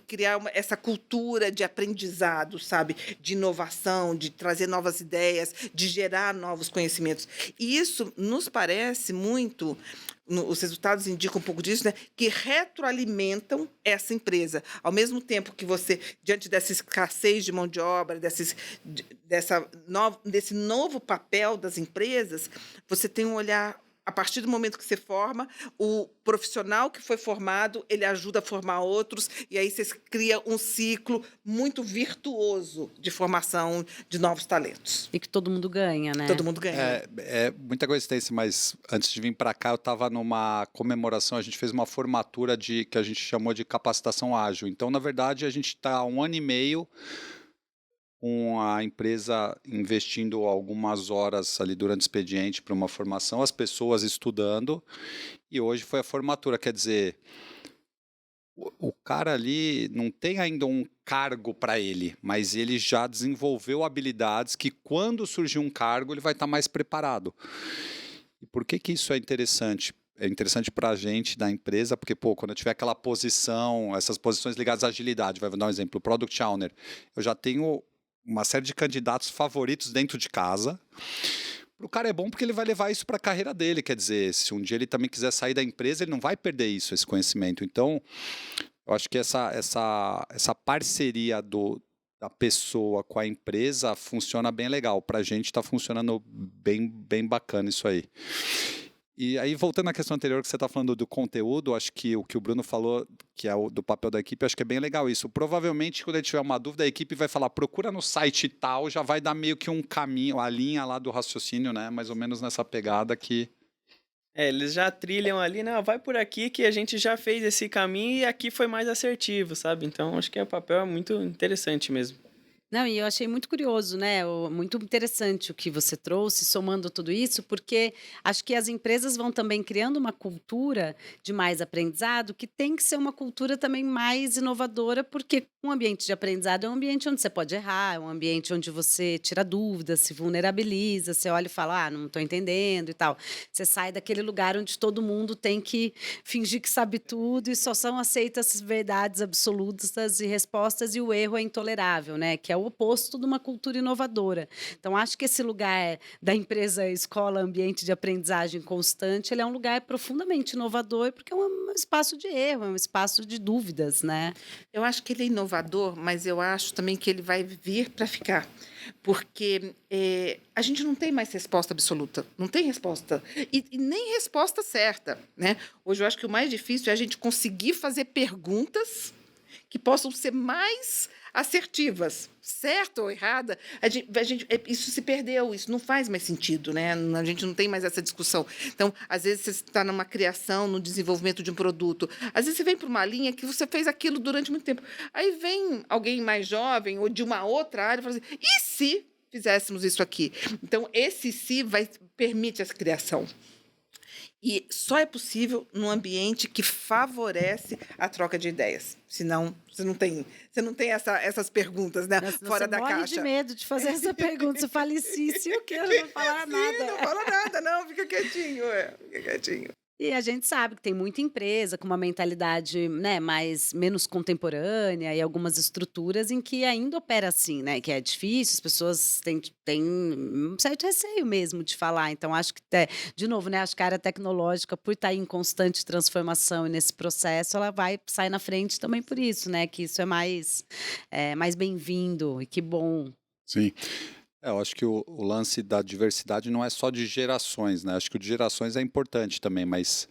criar essa cultura de aprendizado, sabe? De inovação, de trazer novas ideias, de gerar novos conhecimentos. E isso nos parece muito, os resultados indicam um pouco disso, né, que retroalimentam essa empresa. Ao mesmo tempo que você, diante dessa escassez de mão de obra, desse novo papel das empresas, você tem um olhar. A partir do momento que você forma, o profissional que foi formado, ele ajuda a formar outros, e aí você cria um ciclo muito virtuoso de formação de novos talentos. E que todo mundo ganha, né? Todo mundo ganha. Muita coincidência, mas antes de vir para cá, eu estava numa comemoração, a gente fez uma formatura que a gente chamou de capacitação ágil. Então, na verdade, a gente está há 1 ano e meio com a empresa investindo algumas horas ali durante o expediente para uma formação, as pessoas estudando, e hoje foi a formatura. Quer dizer, o cara ali não tem ainda um cargo para ele, mas ele já desenvolveu habilidades que, quando surgir um cargo, ele vai estar mais preparado. E por que isso é interessante? É interessante para a gente da empresa, porque, quando eu tiver aquela posição, essas posições ligadas à agilidade, vai dar um exemplo, o Product Owner, eu já tenho uma série de candidatos favoritos dentro de casa, Para o cara é bom porque ele vai levar isso para a carreira dele, quer dizer, se um dia ele também quiser sair da empresa, ele não vai perder isso, esse conhecimento. Então, eu acho que essa parceria da pessoa com a empresa funciona bem legal. Para a gente está funcionando bem bacana isso aí. E aí, voltando à questão anterior que você está falando do conteúdo, acho que o Bruno falou, que é do papel da equipe, acho que é bem legal isso. Provavelmente, quando ele tiver uma dúvida, a equipe vai falar, procura no site tal, já vai dar meio que um caminho, a linha lá do raciocínio, né? Mais ou menos nessa pegada que... Eles já trilham ali, né? Vai por aqui que a gente já fez esse caminho e aqui foi mais assertivo, sabe? Então, acho que o papel é muito interessante mesmo. Não, e eu achei muito curioso, né? Muito interessante o que você trouxe, somando tudo isso, porque acho que as empresas vão também criando uma cultura de mais aprendizado, que tem que ser uma cultura também mais inovadora, porque um ambiente de aprendizado é um ambiente onde você pode errar, é um ambiente onde você tira dúvidas, se vulnerabiliza, você olha e fala, não estou entendendo e tal. Você sai daquele lugar onde todo mundo tem que fingir que sabe tudo e só são aceitas verdades absolutas e respostas, e o erro é intolerável, né? Que é o oposto de uma cultura inovadora. Então, acho que esse lugar da empresa escola, ambiente de aprendizagem constante, ele é um lugar profundamente inovador, porque é um espaço de erro, é um espaço de dúvidas, né? Eu acho que ele é inovador, mas eu acho também que ele vai vir para ficar. Porque a gente não tem mais resposta absoluta, não tem resposta. E nem resposta certa, né? Hoje eu acho que o mais difícil é a gente conseguir fazer perguntas que possam ser mais assertivas, certa ou errada, isso se perdeu, isso não faz mais sentido, né? A gente não tem mais essa discussão. Então, às vezes, você está numa criação, no desenvolvimento de um produto, às vezes você vem para uma linha que você fez aquilo durante muito tempo. Aí vem alguém mais jovem ou de uma outra área e fala assim, e se fizéssemos isso aqui? Então, esse se permite essa criação. E só é possível num ambiente que favorece a troca de ideias. Senão, você não tem essas perguntas, né? Fora da caixa. Você morre de medo de fazer essa pergunta. Você fala, se eu quero não falar nada. Não fala nada, não. Fica quietinho, fica quietinho. E a gente sabe que tem muita empresa com uma mentalidade, né, menos contemporânea e algumas estruturas em que ainda opera assim, né? Que é difícil, as pessoas têm um certo receio mesmo de falar. Então, acho que, de novo, né, acho que a área tecnológica, por estar em constante transformação e nesse processo, ela vai sair na frente também por isso, né? Que isso é mais bem-vindo e que bom. Sim. Eu acho que o lance da diversidade não é só de gerações, né? Acho que o de gerações é importante também, mas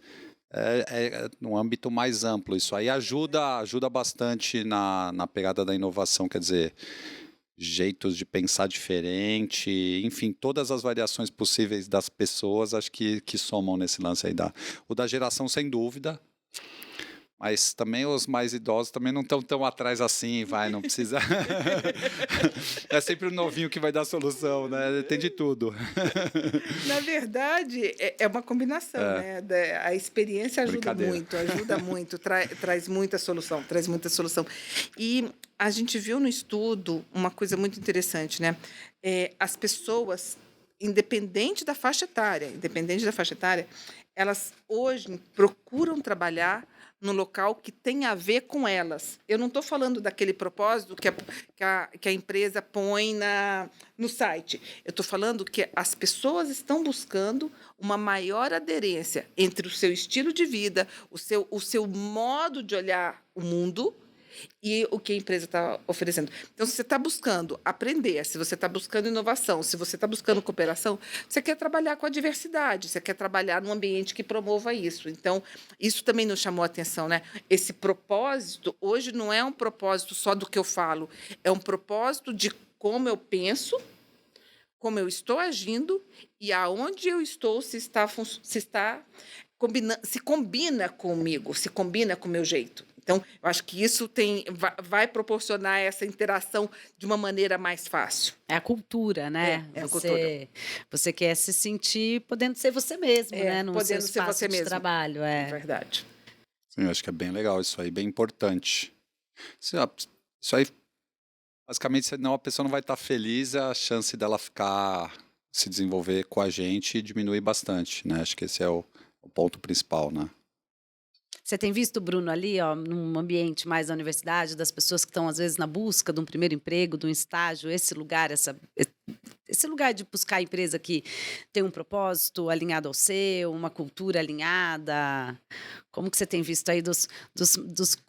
é num âmbito mais amplo. Isso aí ajuda bastante na pegada da inovação, quer dizer, jeitos de pensar diferente, enfim, todas as variações possíveis das pessoas, acho que somam nesse lance aí. O da geração, sem dúvida. Mas também os mais idosos também não estão tão atrás assim, não precisa... É sempre o novinho que vai dar a solução, né? Tem de tudo. Na verdade, é uma combinação, né? A experiência ajuda muito, traz muita solução, E a gente viu no estudo uma coisa muito interessante, né? As pessoas, independente da faixa etária, elas hoje procuram trabalhar no local que tem a ver com elas. Eu não estou falando daquele propósito que a empresa põe no site. Eu estou falando que as pessoas estão buscando uma maior aderência entre o seu estilo de vida, o seu modo de olhar o mundo e o que a empresa está oferecendo. Então, se você está buscando aprender, se você está buscando inovação, se você está buscando cooperação, você quer trabalhar com a diversidade, você quer trabalhar num ambiente que promova isso. Então, isso também nos chamou a atenção, né? Esse propósito, hoje, não é um propósito só do que eu falo, é um propósito de como eu penso, como eu estou agindo e aonde eu estou, se combina comigo, se combina com o meu jeito. Então, eu acho que isso vai proporcionar essa interação de uma maneira mais fácil. É a cultura, né? A cultura. Você quer se sentir podendo ser você mesmo, né? No seu espaço de trabalho. É verdade. Sim, eu acho que é bem legal isso aí, bem importante. Isso aí, basicamente, senão a pessoa não vai estar feliz, a chance dela se desenvolver com a gente diminui bastante, né? Acho que esse é o ponto principal, né? Você tem visto, Bruno, ali, num ambiente mais da universidade, das pessoas que estão, às vezes, na busca de um primeiro emprego, de um estágio, esse lugar, esse lugar de buscar a empresa que tem um propósito alinhado ao seu, uma cultura alinhada? Como que você tem visto aí dos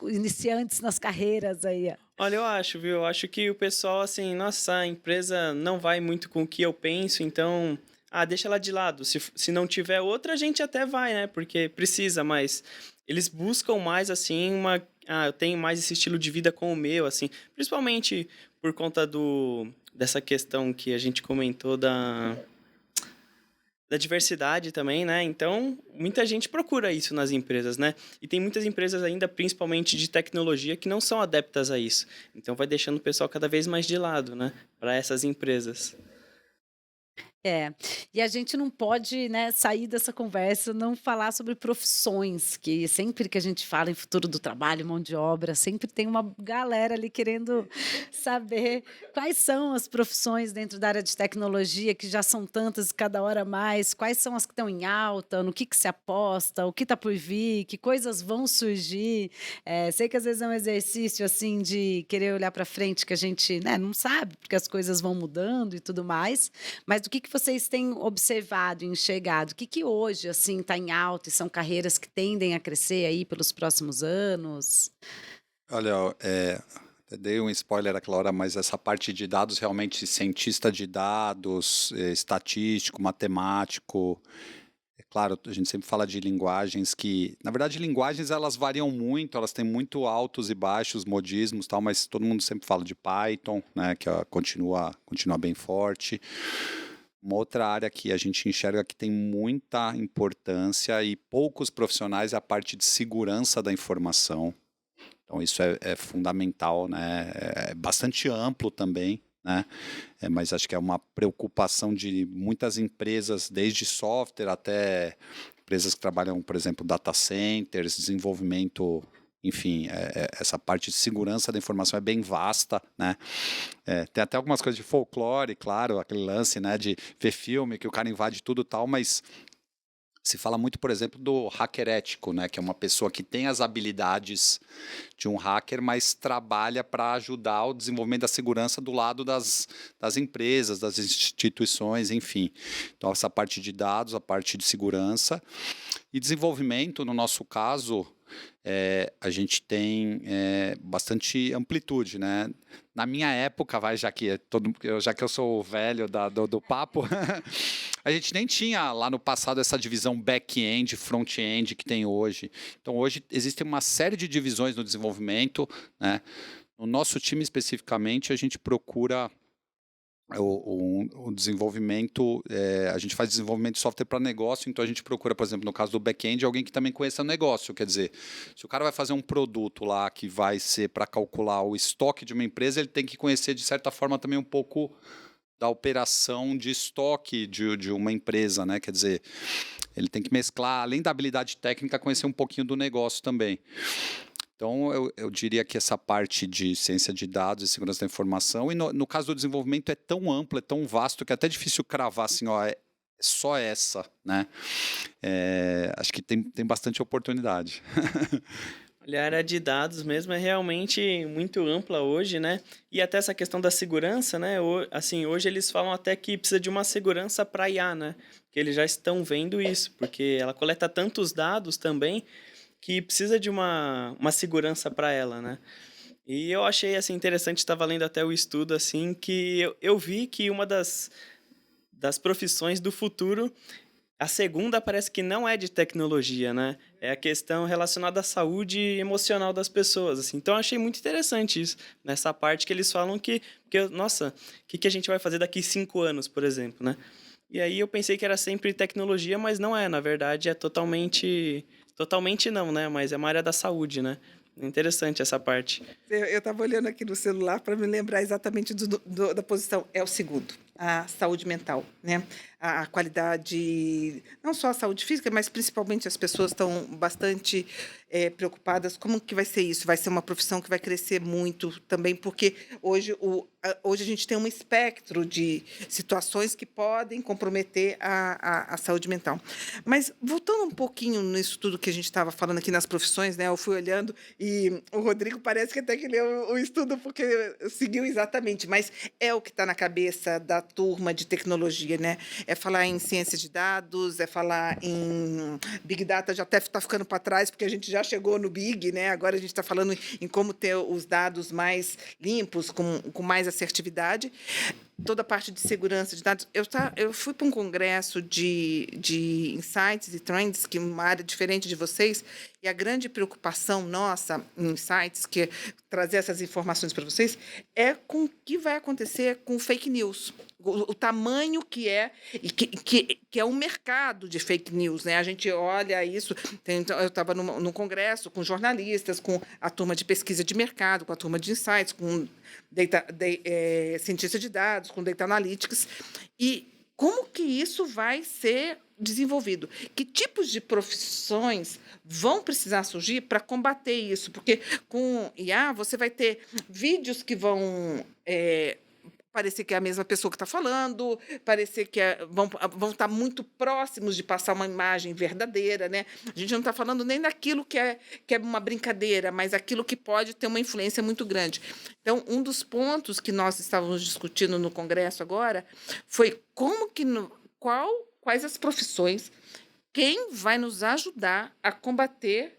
iniciantes nas carreiras aí? Olha, eu acho, viu? Eu acho que o pessoal, assim, nossa, a empresa não vai muito com o que eu penso, então, deixa ela de lado. Se não tiver outra, a gente até vai, né? Porque precisa, mas eles buscam mais, assim, eu tenho mais esse estilo de vida com o meu, assim, principalmente por conta dessa questão que a gente comentou da diversidade também, né? Então, muita gente procura isso nas empresas, né? E tem muitas empresas ainda, principalmente de tecnologia, que não são adeptas a isso. Então, vai deixando o pessoal cada vez mais de lado, né? Para essas empresas. E a gente não pode, né, sair dessa conversa, não falar sobre profissões, que sempre que a gente fala em futuro do trabalho, mão de obra, sempre tem uma galera ali querendo saber quais são as profissões dentro da área de tecnologia, que já são tantas cada hora mais, quais são as que estão em alta, no que se aposta, o que está por vir, que coisas vão surgir. Sei que às vezes é um exercício assim de querer olhar para frente, que a gente, né, não sabe, porque as coisas vão mudando e tudo mais, mas do que vocês têm observado e enxergado? O que hoje assim está em alta e são carreiras que tendem a crescer aí pelos próximos anos? Olha, dei um spoiler aquela hora, mas essa parte de dados, realmente, cientista de dados, estatístico, matemático. É claro, a gente sempre fala de linguagens que, na verdade, linguagens elas variam muito, elas têm muito altos e baixos modismos, tal, mas todo mundo sempre fala de Python, né, que continua bem forte. Uma outra área que a gente enxerga que tem muita importância e poucos profissionais é a parte de segurança da informação. Então, isso é fundamental, né? É bastante amplo também, né? Mas acho que é uma preocupação de muitas empresas, desde software até empresas que trabalham, por exemplo, data centers, desenvolvimento. Enfim, essa parte de segurança da informação é bem vasta, né? Tem até algumas coisas de folclore, claro, aquele lance, né, de ver filme, que o cara invade tudo e tal, mas se fala muito, por exemplo, do hacker ético, né, que é uma pessoa que tem as habilidades de um hacker, mas trabalha para ajudar o desenvolvimento da segurança do lado das empresas, das instituições, enfim. Então, essa parte de dados, a parte de segurança e desenvolvimento, no nosso caso, a gente tem bastante amplitude, né? Na minha época, já que eu sou o velho do papo, a gente nem tinha lá no passado essa divisão back-end, front-end que tem hoje. Então, hoje existe uma série de divisões no desenvolvimento, né? No nosso time, especificamente, a gente procura o desenvolvimento, a gente faz desenvolvimento de software para negócio, então a gente procura, por exemplo, no caso do back-end, alguém que também conheça o negócio. Quer dizer, se o cara vai fazer um produto lá que vai ser para calcular o estoque de uma empresa, ele tem que conhecer, de certa forma, também um pouco da operação de estoque de uma empresa, né? Quer dizer, ele tem que mesclar, além da habilidade técnica, conhecer um pouquinho do negócio também. Então, eu diria que essa parte de ciência de dados e segurança da informação, e no caso do desenvolvimento é tão amplo, é tão vasto, que é até difícil cravar assim, é só essa, né? Acho que tem bastante oportunidade. Olha, a área de dados mesmo é realmente muito ampla hoje, né? E até essa questão da segurança, né? Assim, hoje eles falam até que precisa de uma segurança para IA, né? Que eles já estão vendo isso, porque ela coleta tantos dados também que precisa de uma segurança para ela, né? E eu achei assim interessante, estava lendo até o estudo assim que eu vi que uma das profissões do futuro, a segunda parece que não é de tecnologia, né? É a questão relacionada à saúde emocional das pessoas, assim. Então eu achei muito interessante isso, nessa parte que eles falam que nossa, o que a gente vai fazer daqui 5 anos, por exemplo, né? E aí eu pensei que era sempre tecnologia, mas não é, na verdade é totalmente não, né? Mas é uma área da saúde, né? Interessante essa parte. Eu estava olhando aqui no celular para me lembrar exatamente da posição. É o segundo, a saúde mental, né? A qualidade, não só a saúde física, mas principalmente as pessoas estão bastante preocupadas. Como que vai ser isso? Vai ser uma profissão que vai crescer muito também, porque hoje a gente tem um espectro de situações que podem comprometer a saúde mental. Mas, voltando um pouquinho nisso tudo que a gente estava falando aqui nas profissões, né? Eu fui olhando e o Rodrigo parece que até que leu o estudo, porque seguiu exatamente, mas é o que está na cabeça da turma de tecnologia, né? É falar em ciência de dados, é falar em Big Data, já até está ficando para trás, porque a gente já chegou no Big, né? Agora a gente está falando em como ter os dados mais limpos, com mais assertividade. Toda a parte de segurança de dados. Eu fui para um congresso de insights e trends, que é uma área diferente de vocês, e a grande preocupação nossa em insights, que é trazer essas informações para vocês, é com o que vai acontecer com fake news. O tamanho que é, e que é um mercado de fake news, né? A gente olha isso. Eu estava num congresso com jornalistas, com a turma de pesquisa de mercado, com a turma de insights, com cientista de dados, com data analytics, e como que isso vai ser desenvolvido? Que tipos de profissões vão precisar surgir para combater isso? Porque com IA você vai ter vídeos que vão parecer que é a mesma pessoa que está falando, parecer que vão estar muito próximos de passar uma imagem verdadeira, né? A gente não está falando nem daquilo que é uma brincadeira, mas aquilo que pode ter uma influência muito grande. Então, um dos pontos que nós estávamos discutindo no Congresso agora foi quais as profissões, quem vai nos ajudar a combater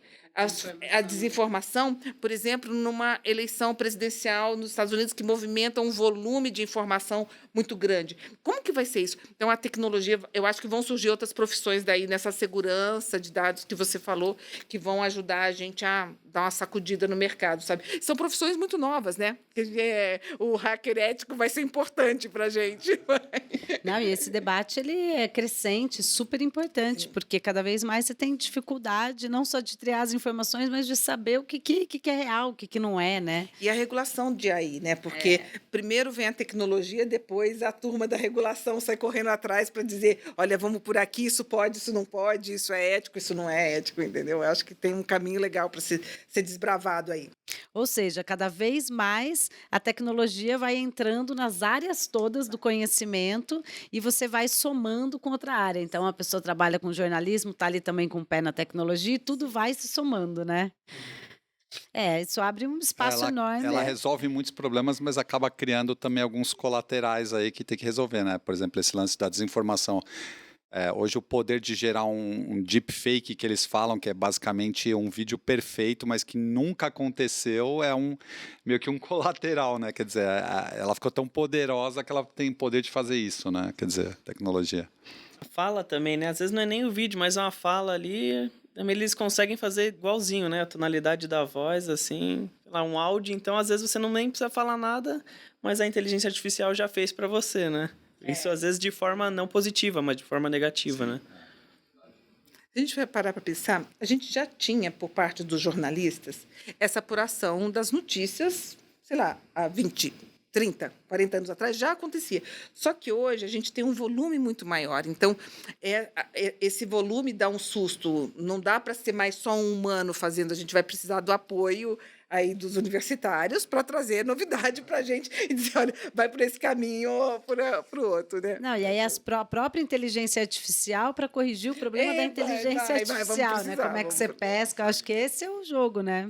a desinformação, por exemplo, numa eleição presidencial nos Estados Unidos que movimenta um volume de informação muito grande. Como que vai ser isso? Então, a tecnologia, eu acho que vão surgir outras profissões daí nessa segurança de dados que você falou, que vão ajudar a gente a dar uma sacudida no mercado, sabe? São profissões muito novas, né? O hacker ético vai ser importante para a gente. Não, e esse debate ele é crescente, super importante, porque cada vez mais você tem dificuldade não só de triar as informações, mas de saber o que é real, o que não é, né? E a regulação de AI, né? Porque primeiro vem a tecnologia, depois a turma da regulação sai correndo atrás para dizer, olha, vamos por aqui, isso pode, isso não pode, isso é ético, isso não é ético, entendeu? Eu acho que tem um caminho legal para ser desbravado aí. Ou seja, cada vez mais a tecnologia vai entrando nas áreas todas do conhecimento e você vai somando com outra área. Então, a pessoa trabalha com jornalismo, está ali também com o pé na tecnologia e tudo vai se somando, né? Isso abre um espaço enorme. Ela resolve muitos problemas, mas acaba criando também alguns colaterais aí que tem que resolver, né? Por exemplo, esse lance da desinformação. Hoje o poder de gerar um deepfake que eles falam, que é basicamente um vídeo perfeito, mas que nunca aconteceu, meio que um colateral, né? Quer dizer, ela ficou tão poderosa que ela tem poder de fazer isso, né? Quer dizer, tecnologia. Fala também, né? Às vezes não é nem o vídeo, mas uma fala ali, também eles conseguem fazer igualzinho, né? A tonalidade da voz, assim, um áudio. Então, às vezes você nem precisa falar nada, mas a inteligência artificial já fez para você, né? Isso, às vezes, de forma não positiva, mas de forma negativa, né? Se a gente vai parar para pensar, a gente já tinha, por parte dos jornalistas, essa apuração das notícias, sei lá, há 20, 30, 40 anos atrás, já acontecia. Só que hoje a gente tem um volume muito maior. Então, esse volume dá um susto. Não dá para ser mais só um humano fazendo, a gente vai precisar do apoio aí dos universitários para trazer novidade para a gente e dizer, olha, vai por esse caminho ou para o outro, né? Não, e aí a própria inteligência artificial para corrigir o problema da inteligência artificial, né? Como é que você pesca? Eu acho que esse é o jogo, né?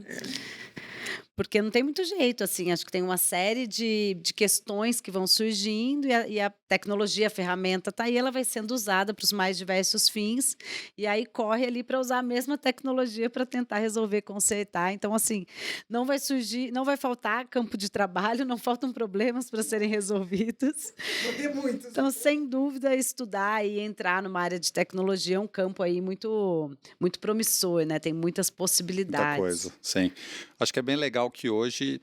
Porque não tem muito jeito, assim, acho que tem uma série de questões que vão surgindo e a tecnologia, a ferramenta está aí, ela vai sendo usada para os mais diversos fins, e aí corre ali para usar a mesma tecnologia para tentar resolver, consertar. Então, assim, não vai faltar campo de trabalho, não faltam problemas para serem resolvidos. Vou ter muitos. Então, sem dúvida, estudar e entrar numa área de tecnologia é um campo aí muito, muito promissor, né? Tem muitas possibilidades. Muita coisa, sim. Acho que é bem legal que hoje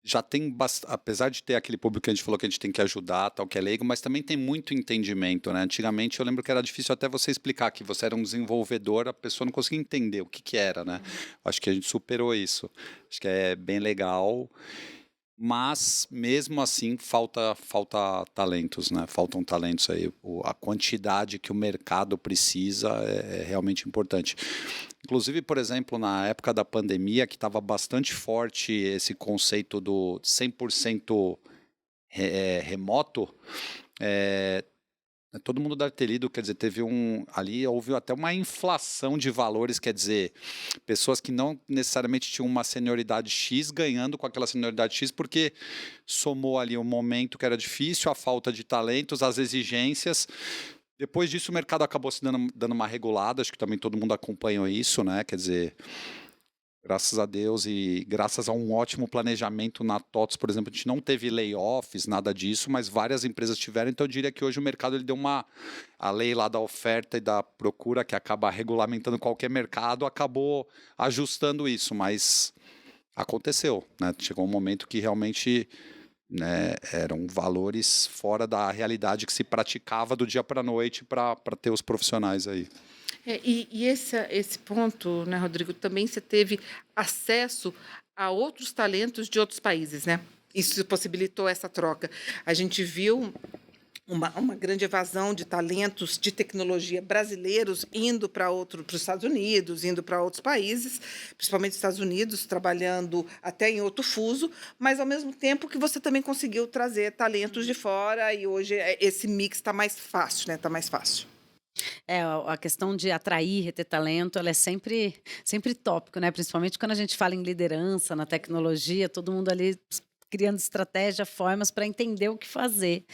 já tem, apesar de ter aquele público que a gente falou que a gente tem que ajudar, tal, que é leigo, mas também tem muito entendimento, né? Antigamente eu lembro que era difícil até você explicar que você era um desenvolvedor, a pessoa não conseguia entender o que era, né? Acho que a gente superou isso. Acho que é bem legal, mas mesmo assim falta talentos, né? Faltam talentos aí. A quantidade que o mercado precisa é realmente importante. Inclusive, por exemplo, na época da pandemia, que estava bastante forte esse conceito do 100% remoto, Todo mundo deve ter lido, quer dizer, houve até uma inflação de valores, quer dizer, pessoas que não necessariamente tinham uma senioridade X ganhando com aquela senioridade X, porque somou ali um momento que era difícil, a falta de talentos, as exigências. Depois disso, o mercado acabou se dando uma regulada, acho que também todo mundo acompanhou isso, né? Quer dizer, graças a Deus e graças a um ótimo planejamento na TOTVS, por exemplo, a gente não teve layoffs, nada disso, mas várias empresas tiveram, então eu diria que hoje o mercado ele deu a lei lá da oferta e da procura, que acaba regulamentando qualquer mercado, acabou ajustando isso, mas aconteceu, né? Chegou um momento que realmente, né, eram valores fora da realidade que se praticava do dia para a noite para ter os profissionais aí. E esse ponto, né, Rodrigo, também você teve acesso a outros talentos de outros países, né? Isso possibilitou essa troca. A gente viu uma grande evasão de talentos de tecnologia brasileiros indo para os Estados Unidos, indo para outros países, principalmente Estados Unidos, trabalhando até em outro fuso, mas, ao mesmo tempo, que você também conseguiu trazer talentos de fora e hoje esse mix está mais fácil, né? Está mais fácil. A questão de atrair, reter talento, ela é sempre tópico, né? Principalmente quando a gente fala em liderança, na tecnologia, todo mundo ali criando estratégia, formas para entender o que fazer.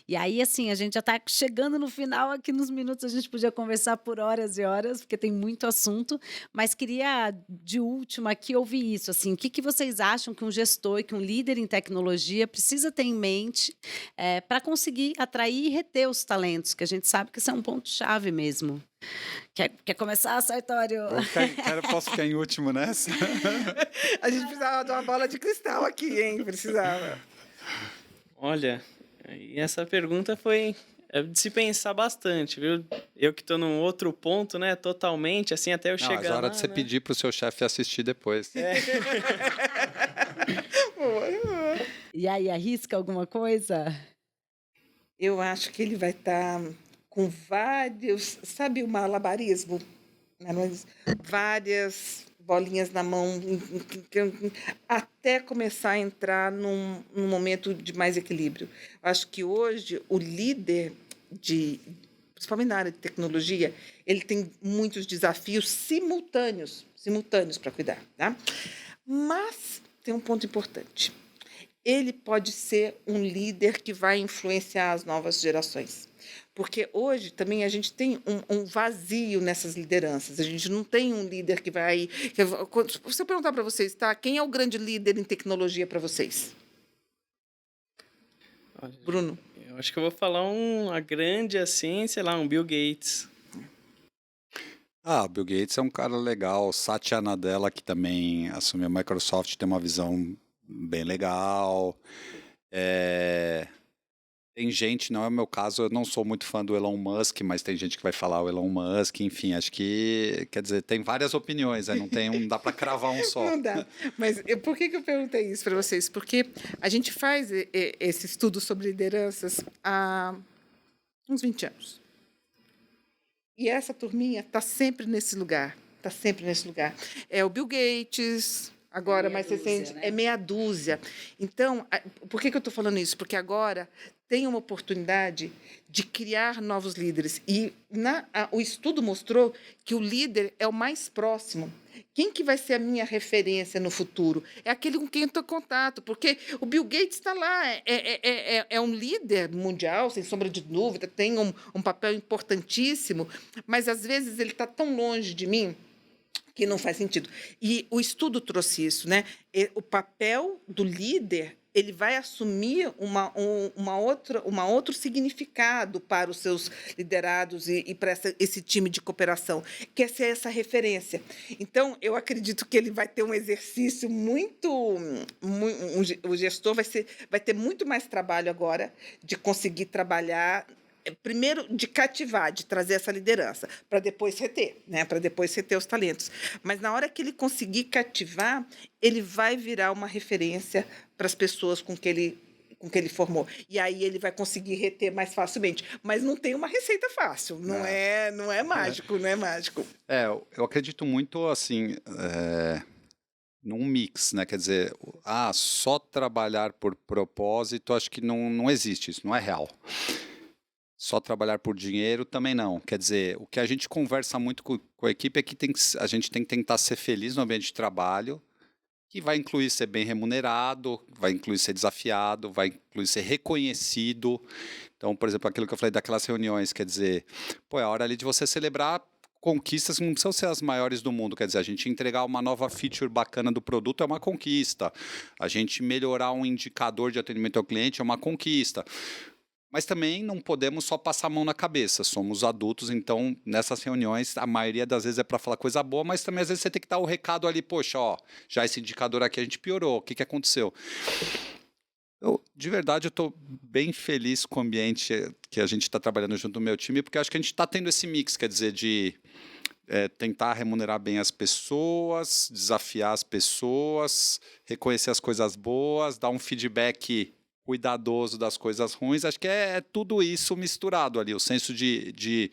E aí, assim, a gente já está chegando no final, aqui nos minutos a gente podia conversar por horas e horas, porque tem muito assunto, mas queria, de última, aqui ouvir isso, assim, o que vocês acham que um gestor e que um líder em tecnologia precisa ter em mente para conseguir atrair e reter os talentos, que a gente sabe que isso é um ponto-chave mesmo. Quer começar, Sartório? Posso ficar em último nessa? A gente precisava de uma bola de cristal aqui, hein? Precisava. Olha, e essa pergunta foi de se pensar bastante, viu? Eu que estou num outro ponto, né? Totalmente, assim, até eu chegar lá, Mas é hora de você né? pedir para o seu chefe assistir depois. E aí, arrisca alguma coisa? Eu acho que ele vai estar com vários, sabe, o malabarismo? Várias bolinhas na mão, até começar a entrar num momento de mais equilíbrio. Acho que hoje o líder, principalmente na área de tecnologia, ele tem muitos desafios simultâneos para cuidar, tá? Mas tem um ponto importante. Ele pode ser um líder que vai influenciar as novas gerações. Porque hoje também a gente tem um vazio nessas lideranças. A gente não tem um líder que vai... Se eu perguntar para vocês, tá? Quem é o grande líder em tecnologia para vocês? Olha, Bruno? Eu acho que eu vou falar uma grande, assim, sei lá, um Bill Gates. O Bill Gates é um cara legal. Satya Nadella, que também assumiu a Microsoft, tem uma visão bem legal. Tem gente, não é o meu caso, eu não sou muito fã do Elon Musk, mas tem gente que vai falar o Elon Musk, enfim, acho que, quer dizer, tem várias opiniões, não dá para cravar um só. Não dá. Mas por que eu perguntei isso para vocês? Porque a gente faz esse estudo sobre lideranças há uns 20 anos. E essa turminha está sempre nesse lugar. É o Bill Gates... Agora, mais recente, né? É meia dúzia. Então, por que eu estou falando isso? Porque agora tem uma oportunidade de criar novos líderes. E o estudo mostrou que o líder é o mais próximo. Quem que vai ser a minha referência no futuro? É aquele com quem eu estou em contato, porque o Bill Gates está lá, é um líder mundial, sem sombra de dúvida, tem um papel importantíssimo, mas, às vezes, ele está tão longe de mim que não faz sentido. E o estudo trouxe isso, né? O papel do líder, ele vai assumir outro significado para os seus liderados e para esse time de cooperação, que é ser essa referência. Então, eu acredito que ele vai ter um exercício o gestor vai ter muito mais trabalho agora de conseguir trabalhar, primeiro, de cativar, de trazer essa liderança, para depois reter, né? Para depois reter os talentos. Mas, na hora que ele conseguir cativar, ele vai virar uma referência para as pessoas com que ele formou. E aí ele vai conseguir reter mais facilmente. Mas não tem uma receita fácil. Não é mágico, não é mágico. Eu acredito muito, assim, num mix, né? Quer dizer, só trabalhar por propósito, acho que não existe isso, não é real. Só trabalhar por dinheiro também não. Quer dizer, o que a gente conversa muito com a equipe é que a gente tem que tentar ser feliz no ambiente de trabalho, que vai incluir ser bem remunerado, vai incluir ser desafiado, vai incluir ser reconhecido. Então, por exemplo, aquilo que eu falei daquelas reuniões, quer dizer, é a hora ali de você celebrar conquistas que não precisam ser as maiores do mundo. Quer dizer, a gente entregar uma nova feature bacana do produto é uma conquista. A gente melhorar um indicador de atendimento ao cliente é uma conquista. Mas também não podemos só passar a mão na cabeça. Somos adultos, então nessas reuniões a maioria das vezes é para falar coisa boa, mas também às vezes você tem que dar o recado ali, poxa, já esse indicador aqui a gente piorou, o que aconteceu? De verdade, eu estou bem feliz com o ambiente que a gente está trabalhando junto do meu time, porque acho que a gente está tendo esse mix, quer dizer, de tentar remunerar bem as pessoas, desafiar as pessoas, reconhecer as coisas boas, dar um feedback cuidadoso das coisas ruins. Acho que é tudo isso misturado ali, o senso de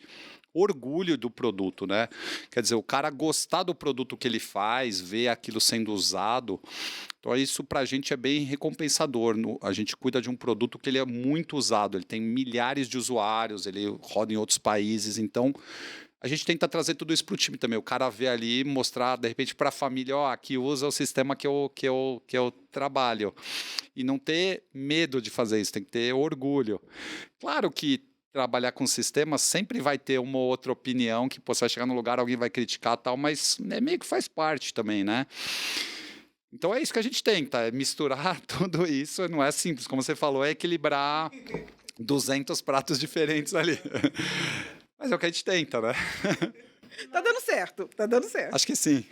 orgulho do produto, né? Quer dizer, o cara gostar do produto que ele faz, ver aquilo sendo usado, então isso pra gente é bem recompensador. A gente cuida de um produto que ele é muito usado, ele tem milhares de usuários, ele roda em outros países, então a gente tenta trazer tudo isso para o time também. O cara vê ali, mostrar, de repente, para a família, aqui usa o sistema que eu trabalho. E não ter medo de fazer isso, tem que ter orgulho. Claro que trabalhar com sistemas sempre vai ter uma ou outra opinião, que você vai chegar no lugar, alguém vai criticar e tal, mas meio que faz parte também, né? Então é isso que a gente tenta, é misturar tudo isso. Não é simples, como você falou, é equilibrar 200 pratos diferentes ali. Mas é o que a gente tenta, né? Tá dando certo, tá dando certo. Acho que sim.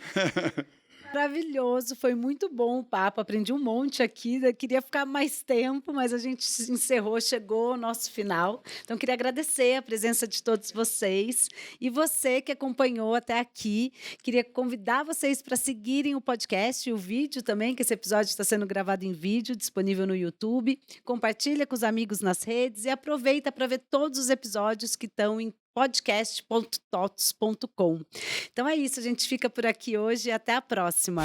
Maravilhoso, foi muito bom o papo, aprendi um monte aqui, eu queria ficar mais tempo, mas a gente encerrou, chegou ao nosso final. Então, queria agradecer a presença de todos vocês e você que acompanhou até aqui. Queria convidar vocês para seguirem o podcast e o vídeo também, que esse episódio está sendo gravado em vídeo, disponível no YouTube. Compartilha com os amigos nas redes e aproveita para ver todos os episódios que estão em podcast.tots.com. Então é isso, a gente fica por aqui hoje e até a próxima.